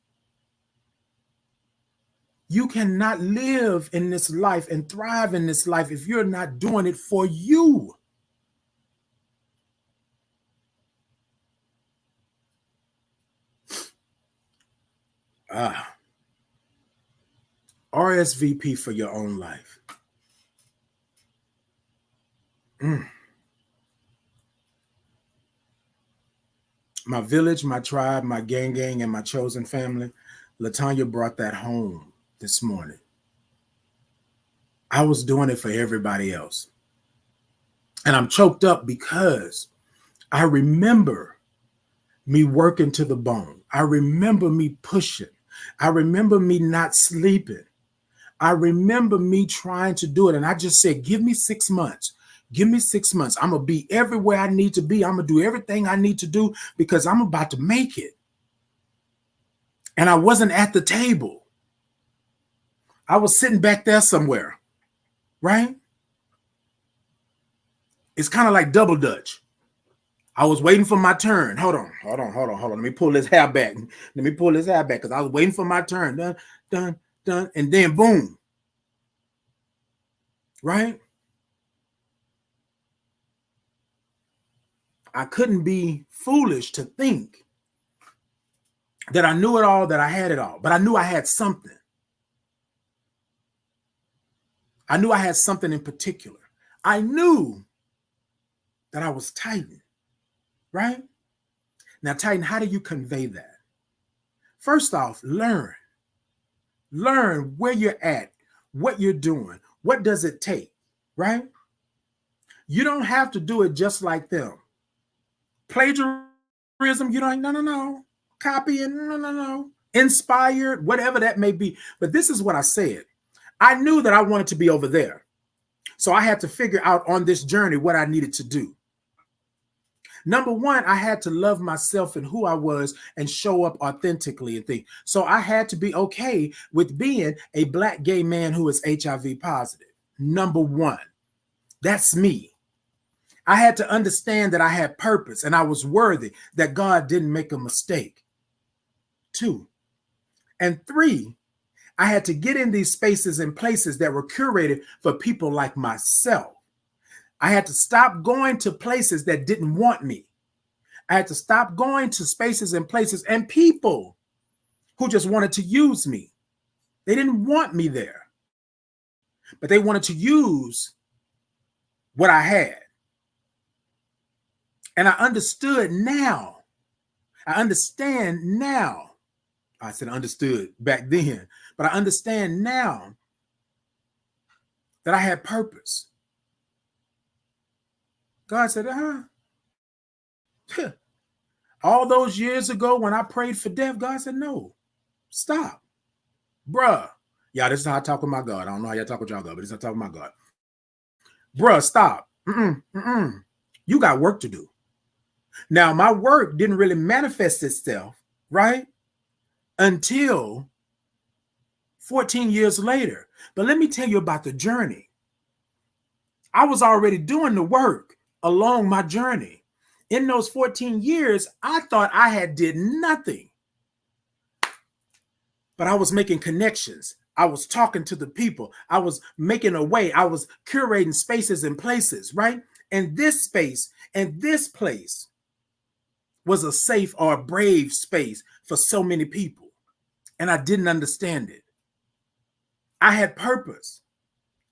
You cannot live in this life and thrive in this life if you're not doing it for you. RSVP for your own life. My village, my tribe, my gang, and my chosen family, LaTanya brought that home this morning. I was doing it for everybody else. And I'm choked up because I remember me working to the bone. I remember me pushing. I remember me not sleeping. I remember me trying to do it. And I just said, give me 6 months. Give me 6 months. I'm going to be everywhere I need to be. I'm going to do everything I need to do because I'm about to make it. And I wasn't at the table. I was sitting back there somewhere, right? It's kind of like double dutch. I was waiting for my turn. Hold on. Let me pull this hair back. Because I was waiting for my turn. Done. And then boom. Right? I couldn't be foolish to think that I knew it all, that I had it all. But I knew I had something. I knew I had something in particular. I knew that I was Titan. Right? Now, Titan, how do you convey that? First off, learn. Learn where you're at, what you're doing. What does it take? Right? You don't have to do it just like them. Plagiarism, you don't, no. Copying, no. Inspired, whatever that may be. But this is what I said. I knew that I wanted to be over there. So I had to figure out on this journey what I needed to do. Number one, I had to love myself and who I was and show up authentically and things. So I had to be okay with being a Black gay man who is HIV positive. Number one, that's me. I had to understand that I had purpose and I was worthy, that God didn't make a mistake. 2. And 3, I had to get in these spaces and places that were curated for people like myself. I had to stop going to places that didn't want me. I had to stop going to spaces and places and people who just wanted to use me. They didn't want me there, but they wanted to use what I had. And I understood now. I understand now. I said understood back then, but I understand now that I had purpose. God said, all those years ago when I prayed for death, God said, no, stop. Bruh. Yeah, this is how I talk with my God. I don't know how y'all talk with y'all God, but this is how I talk with my God. Bruh, stop. You got work to do. Now, my work didn't really manifest itself, right? Until 14 years later. But let me tell you about the journey. I was already doing the work along my journey. In those 14 years, I thought I had did nothing. But I was making connections. I was talking to the people. I was making a way. I was curating spaces and places, right? And this space and this place was a safe or a brave space for so many people. And I didn't understand it. I had purpose.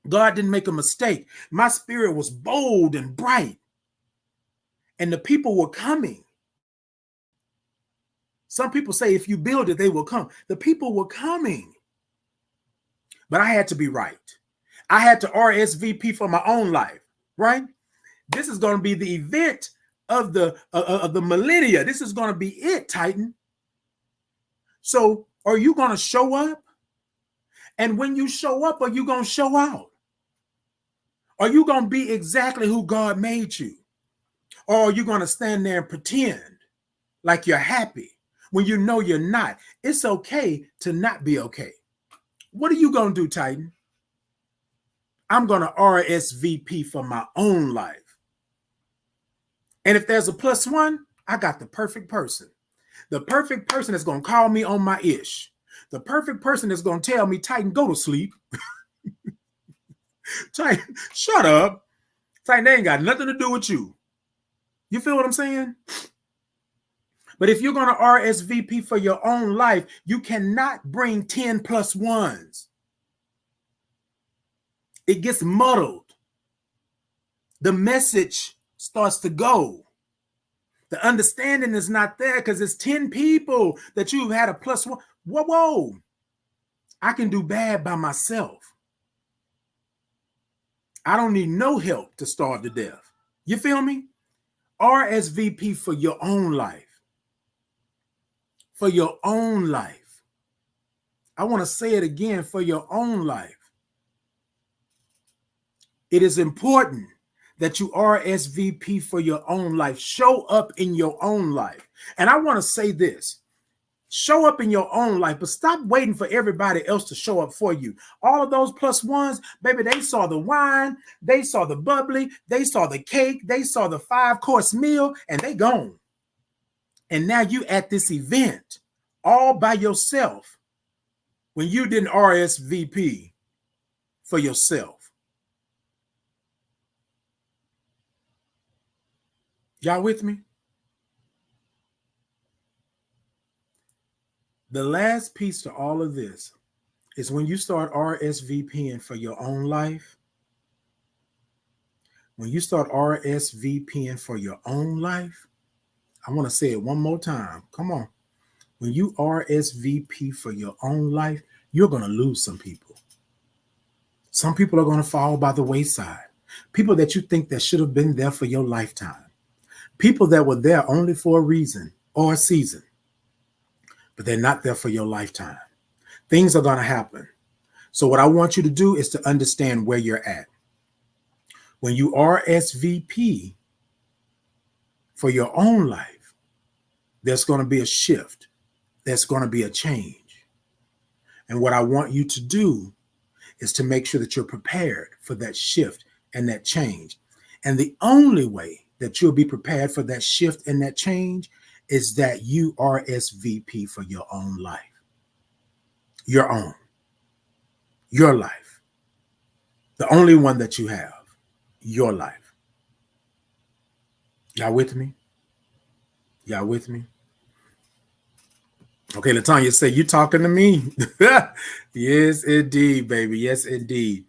God didn't make a mistake. My spirit was bold and bright. And the people were coming. Some people say if you build it, they will come. The people were coming. But I had to be right. I had to RSVP for my own life, right? This is going to be the event of the millennia. This is going to be it, Titan. So are you going to show up? And when you show up, are you going to show out? Are you going to be exactly who God made you? Or are you going to stand there and pretend like you're happy when you know you're not? It's okay to not be okay. What are you going to do, Titan? I'm going to RSVP for my own life. And if there's a +1, I got the perfect person. The perfect person is going to call me on my ish. The perfect person is going to tell me, Titan, go to sleep. Titan, shut up. Titan, they ain't got nothing to do with you. You feel what I'm saying? But if you're going to RSVP for your own life, you cannot bring 10 +1s. It gets muddled. The message starts to go. The understanding is not there because it's 10 people that you've had a +1. Whoa. I can do bad by myself. I don't need no help to starve to death. You feel me? RSVP for your own life. For your own life. I want to say it again, for your own life. It is important that you RSVP for your own life. Show up in your own life. And I want to say this. Show up in your own life, but stop waiting for everybody else to show up for you. All of those +1s, baby, they saw the wine, they saw the bubbly, they saw the cake, they saw the 5-course meal, and they gone. And now you at this event all by yourself when you didn't RSVP for yourself. Y'all with me? The last piece to all of this is when you start RSVPing for your own life. When you start RSVPing for your own life, I want to say it one more time. Come on. When you RSVP for your own life, you're going to lose some people. Some people are going to fall by the wayside. People that you think that should have been there for your lifetime. People that were there only for a reason or a season, but they're not there for your lifetime. Things are going to happen. So what I want you to do is to understand where you're at. When you RSVP for your own life, there's going to be a shift. There's going to be a change. And what I want you to do is to make sure that you're prepared for that shift and that change. And the only way that you'll be prepared for that shift and that change is that you RSVP for your own life. Your own. Your life. The only one that you have. Your life. Y'all with me? Y'all with me? Okay, LaTanya said, you talking to me? Yes, indeed, baby. Yes, indeed.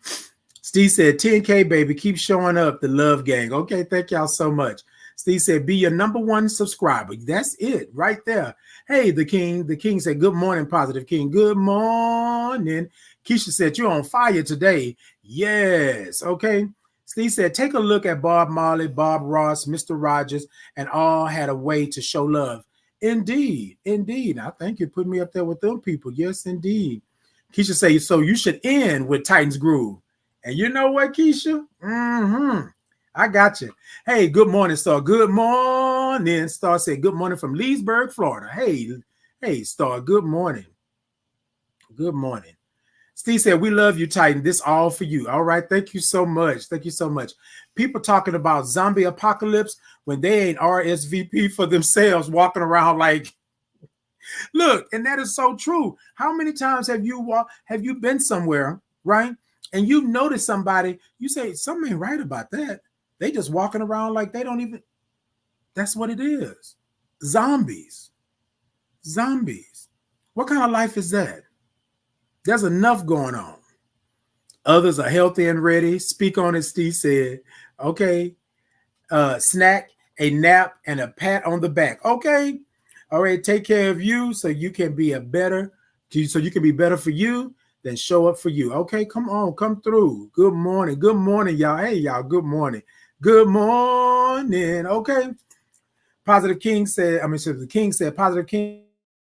Steve said, 10K, baby. Keep showing up. The love gang. Okay, thank y'all so much. Steve said, be your number one subscriber. That's it right there. Hey, the king said, good morning, Positive King. Good morning. Keisha said, you're on fire today. Yes. Okay. Steve said, take a look at Bob Marley, Bob Ross, Mr. Rogers, and all had a way to show love. Indeed. I think you put me up there with them people. Yes, indeed. Keisha said, so you should end with Titans Groove. And you know what, Keisha? I got you. Hey, good morning, Star. Good morning. Star said, good morning from Leesburg, Florida. Hey, Star, good morning. Good morning. Steve said, we love you, Titan. This all for you. All right. Thank you so much. Thank you so much. People talking about zombie apocalypse when they ain't RSVP for themselves, walking around like, look, and that is so true. How many times have you been somewhere, right? And you've noticed somebody, you say, something ain't right about that. They just walking around like they don't even, that's what it is. Zombies. What kind of life is that? There's enough going on. Others are healthy and ready. Speak on it, Steve said. Okay. Snack, a nap, and a pat on the back. Okay. All right. Take care of you so you can be better for you, then show up for you. Okay. Come on. Come through. Good morning. Good morning, y'all. Hey, y'all. Good morning. Good morning. Okay. Positive King said, the King said, Positive King,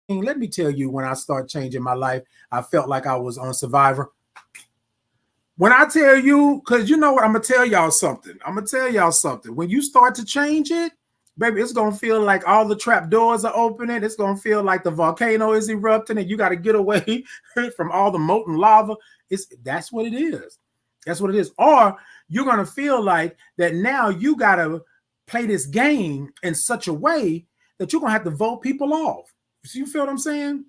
let me tell you, when I start changing my life, I felt like I was on Survivor. When I tell you, because you know what, I'm going to tell y'all something. When you start to change it, baby, it's going to feel like all the trap doors are opening. It's going to feel like the volcano is erupting and you got to get away from all the molten lava. That's what it is. That's what it is. Or you're going to feel like that now you got to play this game in such a way that you're going to have to vote people off. So you feel what I'm saying?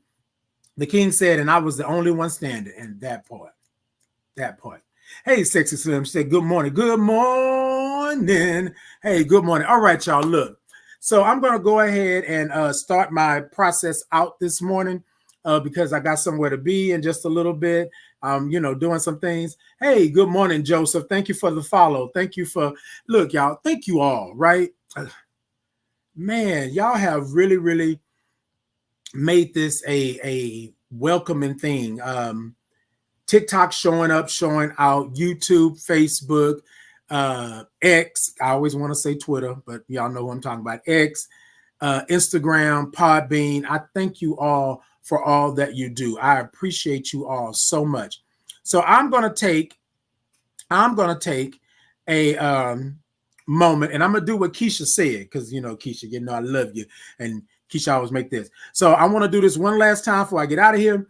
The King said, and I was the only one standing in that part. Hey, Sexy Slim said, good morning. Good morning. Hey, good morning. All right, y'all, look. So I'm going to go ahead and start my process out this morning because I got somewhere to be in just a little bit. Doing some things. Hey, good morning, Joseph. Thank you for the follow. Thank you for, look, y'all, thank you all, right? Man, y'all have really, really made this a welcoming thing. TikTok showing up, showing out, YouTube, Facebook, X. I always want to say Twitter, but y'all know who I'm talking about. X, Instagram, Podbean. I thank you all for all that you do. I appreciate you all so much. So I'm gonna take a moment, and I'm gonna do what Keisha said, because Keisha, I love you, and Keisha always make this. So I want to do this one last time before I get out of here.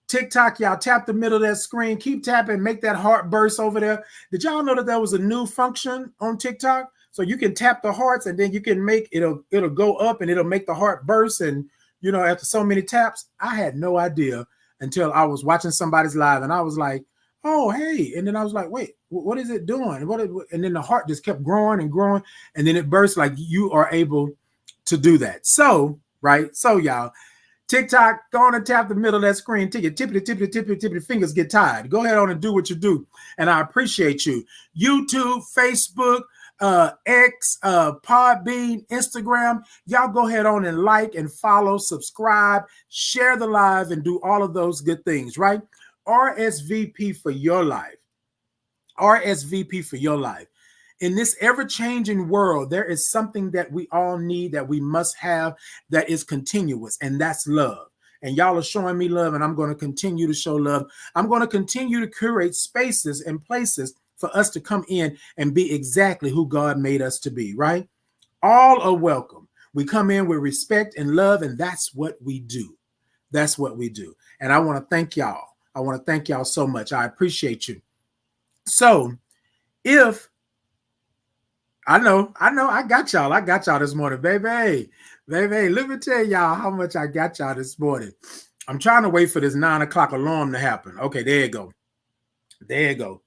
TikTok, y'all tap the middle of that screen, keep tapping, make that heart burst over there. Did y'all know that there was a new function on TikTok? So you can tap the hearts and then you can make it'll go up and it'll make the heart burst. And after so many taps, I had no idea until I was watching somebody's live and I was like, oh, hey. And then I was like, wait, what is it doing? And then the heart just kept growing and growing. And then it burst. Like, you are able to do that. So, right. So y'all, TikTok, go on and tap the middle of that screen. Tippity, fingers get tired. Go ahead on and do what you do. And I appreciate you. YouTube, Facebook, X, Podbean, Instagram. Y'all go ahead on and like and follow, subscribe, share the live, and do all of those good things, right? RSVP for your life. RSVP for your life. In this ever-changing world, there is something that we all need, that we must have, that is continuous, and that's love. And y'all are showing me love, and I'm going to continue to show love. I'm going to continue to curate spaces and places for us to come in and be exactly who God made us to be, right? All are welcome. We come in with respect and love, and that's what we do. That's what we do. And I want to thank y'all. I want to thank y'all so much. I appreciate you. So if I know, I got y'all this morning, baby. Let me tell y'all how much I got y'all this morning. I'm trying to wait for this 9 o'clock alarm to happen. Okay, there you go.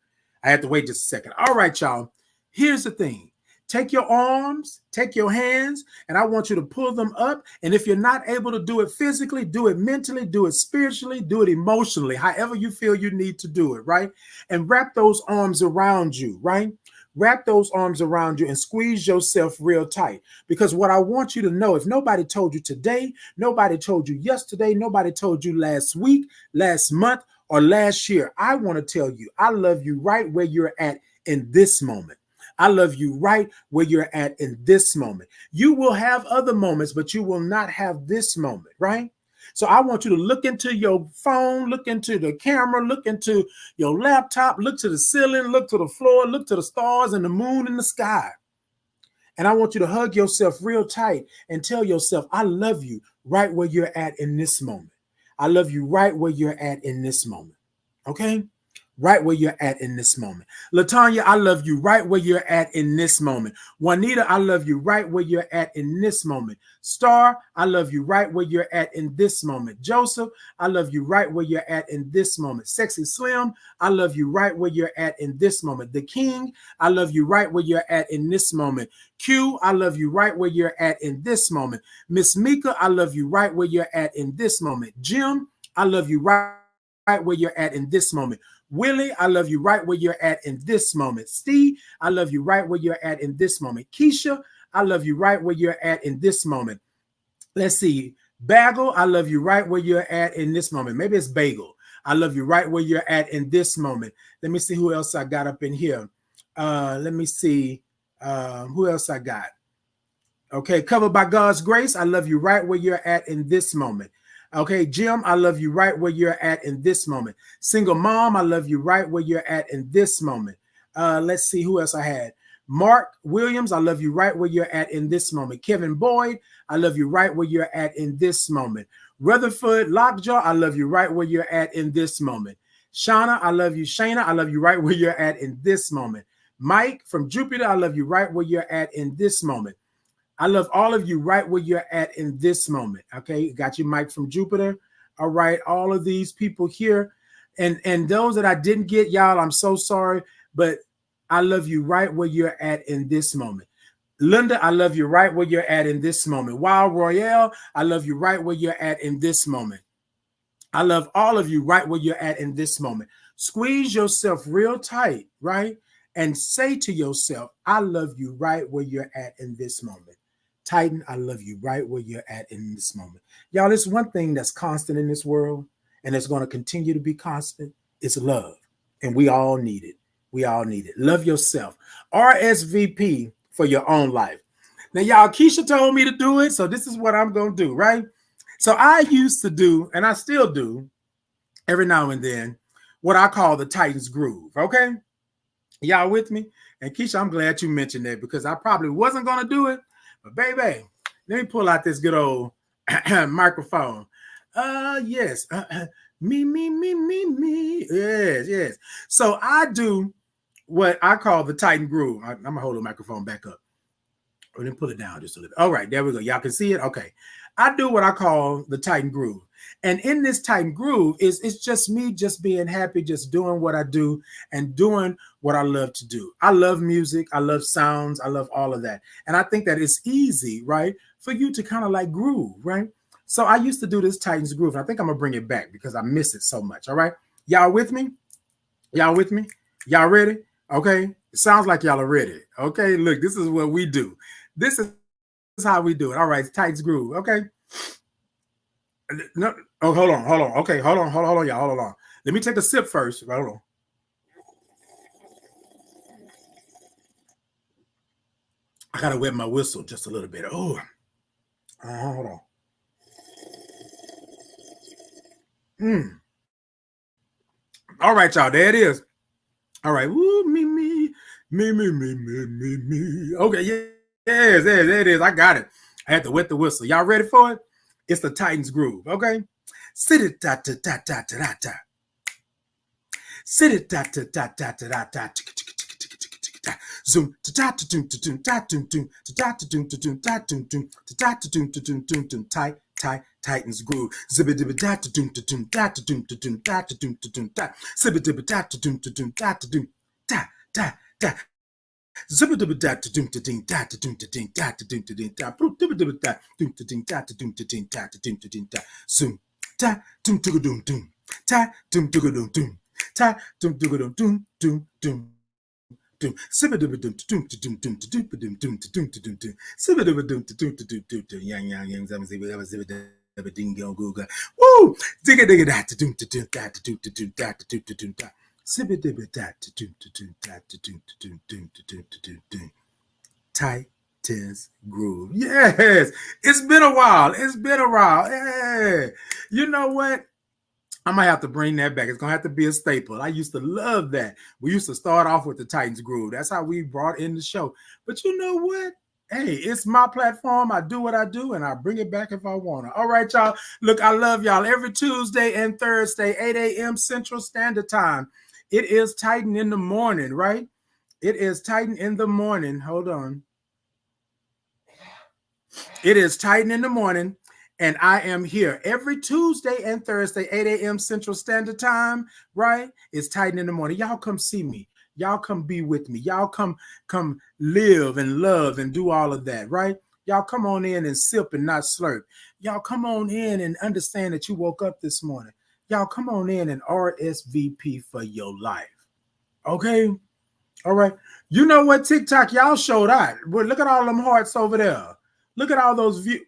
I had to wait just a second. All right, y'all. Here's the thing. Take your arms, take your hands, and I want you to pull them up. And if you're not able to do it physically, do it mentally, do it spiritually, do it emotionally, however you feel you need to do it, right? And wrap those arms around you, right? wrap those arms around you and squeeze yourself real tight. Because what I want you to know, if nobody told you today, nobody told you yesterday, nobody told you last week, last month, or last year, I want to tell you, I love you right where you're at in this moment. I love you right where you're at in this moment. You will have other moments, but you will not have this moment, right? So I want you to look into your phone, look into the camera, look into your laptop, look to the ceiling, look to the floor, look to the stars and the moon and the sky. And I want you to hug yourself real tight and tell yourself, I love you right where you're at in this moment. I love you right where you're at in this moment. Okay? Right where you're at in this moment. Latanya, I love you right where you're at in this moment. Juanita, I love you right where you're at in this moment. Star, I love you right where you're at in this moment. Joseph, I love you right where you're at in this moment. Sexy Slim, I love you right where you're at in this moment. The King, I love you right where you're at in this moment. Q, I love you right where you're at in this moment. Miss Mika, I love you right where you're at in this moment. Jim, I love you right where you're at in this moment. Willie, I love you right where you're at in this moment. Steve, I love you right where you're at in this moment. Keisha, I love you right where you're at in this moment. Let's see. Bagel, I love you right where you're at in this moment. Maybe it's Bagel. I love you right where you're at in this moment. Let me see who else I got up in here. Let me see who else I got. Okay, Covered by God's Grace, I love you right where you're at in this moment. Okay, Jim, I love you right where you're at in this moment. Single Mom, I love you right where you're at in this moment. Let's see who else I had. Mark Williams, I love you right where you're at in this moment. Kevin Boyd, I love you right where you're at in this moment. Rutherford Lockjaw, I love you right where you're at in this moment. Shauna, I love you. Shayna, I love you right where you're at in this moment. Mike from Jupiter, I love you right where you're at in this moment. I love all of you right where you're at in this moment. Okay, got you, Mike from Jupiter. All right, all of these people here, and those that I didn't get, y'all, I'm so sorry, but I love you right where you're at in this moment. Linda, I love you right where you're at in this moment. Wild Royale, I love you right where you're at in this moment. I love all of you right where you're at in this moment. Squeeze yourself real tight, right? And say to yourself, I love you right where you're at in this moment. Titan, I love you right where you're at in this moment. Y'all, there's one thing that's constant in this world, and it's going to continue to be constant. It's love. And we all need it. We all need it. Love yourself. RSVP for your own life. Now, y'all, Keisha told me to do it, so this is what I'm going to do, right? So I used to do, and I still do, every now and then, what I call the Titans groove, okay? Y'all with me? And Keisha, I'm glad you mentioned that because I probably wasn't going to do it. But baby, let me pull out this good old microphone. Yes. Me. Yes. So I do what I call the Titan groove. I'm going to hold the microphone back up. Or then pull it down just a little bit. All right, there we go. Y'all can see it? Okay. I do what I call the Titan groove. And in this Titan groove, it's just me just being happy, just doing what I do and doing what I love to do. I love music. I love sounds. I love all of that. And I think that it's easy, right, for you to kind of like groove, right? So I used to do this Titans groove. And I think I'm going to bring it back because I miss it so much. All right. Y'all with me? Y'all with me? Y'all ready? Okay. It sounds like y'all are ready. Okay. Look, this is what we do. This is how we do it. All right. Titans groove. Okay. No, oh, hold on. Okay, hold on, y'all. Hold on. Let me take a sip first. Hold on. I gotta wet my whistle just a little bit. Oh, hold on. All right, y'all. There it is. All right. Woo, me. Okay, yes, there it is. I got it. I had to wet the whistle. Y'all ready for it? It's the Titans groove. Okay. Sit it da da da da da da. Sit it da da da da da da. Zoom da da da da da da da da Titans groove. Zibba dibba da da da da da da Zibba dibba da da da da da. Zibba dibba da da da da Zoom ta dum dum dum ta dum dum dum ta dum dum dum dum. Titus Groove. Yes, it's been a while. It's been a while. Yeah. You know what? I might have to bring that back. It's going to have to be a staple. I used to love that. We used to start off with the Titans Groove. That's how we brought in the show. But you know what? Hey, it's my platform. I do what I do, and I bring it back if I want to. All right, y'all. Look, I love y'all. Every Tuesday and Thursday, 8 a.m. Central Standard Time. It is Titan in the morning, right? It is Titan in the morning. Hold on. It is Titan in the morning. And I am here every Tuesday and Thursday, 8 a.m. Central Standard Time, right? It's Titan in the morning. Y'all come see me. Y'all come be with me. Y'all come live and love and do all of that, right? Y'all come on in and sip and not slurp. Y'all come on in and understand that you woke up this morning. Y'all come on in and RSVP for your life. Okay? All right. You know what, TikTok, y'all showed out. Well, look at all them hearts over there. Look at all those views.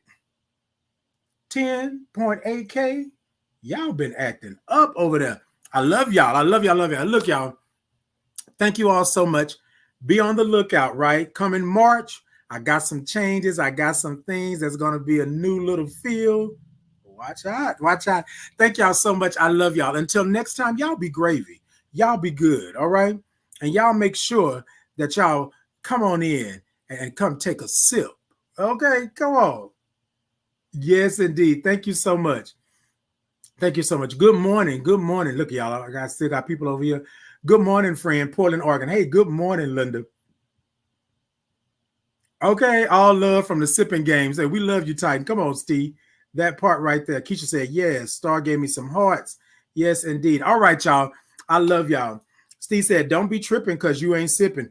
10.8K. Y'all been acting up over there. I love y'all. I love y'all. Love y'all. Look, y'all. Thank you all so much. Be on the lookout, right? Coming March, I got some changes. I got some things that's going to be a new little feel. Watch out. Watch out. Thank y'all so much. I love y'all. Until next time, y'all be gravy. Y'all be good. All right. And y'all make sure that y'all come on in and come take a sip. Okay. Come on. Yes, indeed. Thank you so much. Thank you so much. Good morning. Good morning. Look, y'all, I still got people over here. Good morning, friend. Portland, Oregon. Hey, good morning, Linda. Okay, all love from the sipping games. Hey, we love you, Titan. Come on, Steve. That part right there. Keisha said, yes. Star gave me some hearts. Yes, indeed. All right, y'all. I love y'all. Steve said, don't be tripping because you ain't sipping.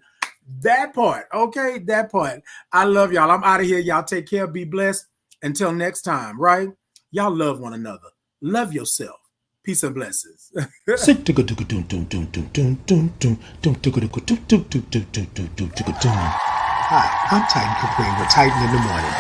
That part. Okay, that part. I love y'all. I'm out of here. Y'all take care. Be blessed. Until next time, right? Y'all love one another. Love yourself. Peace and blessings. Hi, I'm Titan Capri with Titan in the Morning.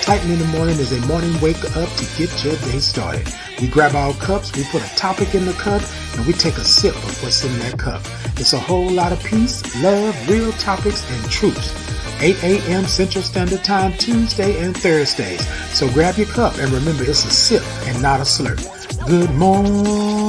Titan in the Morning is a morning wake up to get your day started. We grab our cups, we put a topic in the cup, and we take a sip of what's in that cup. It's a whole lot of peace, love, real topics, and truths. 8 a.m. Central Standard Time, Tuesday and Thursdays. So grab your cup and remember it's a sip and not a slurp. Good morning.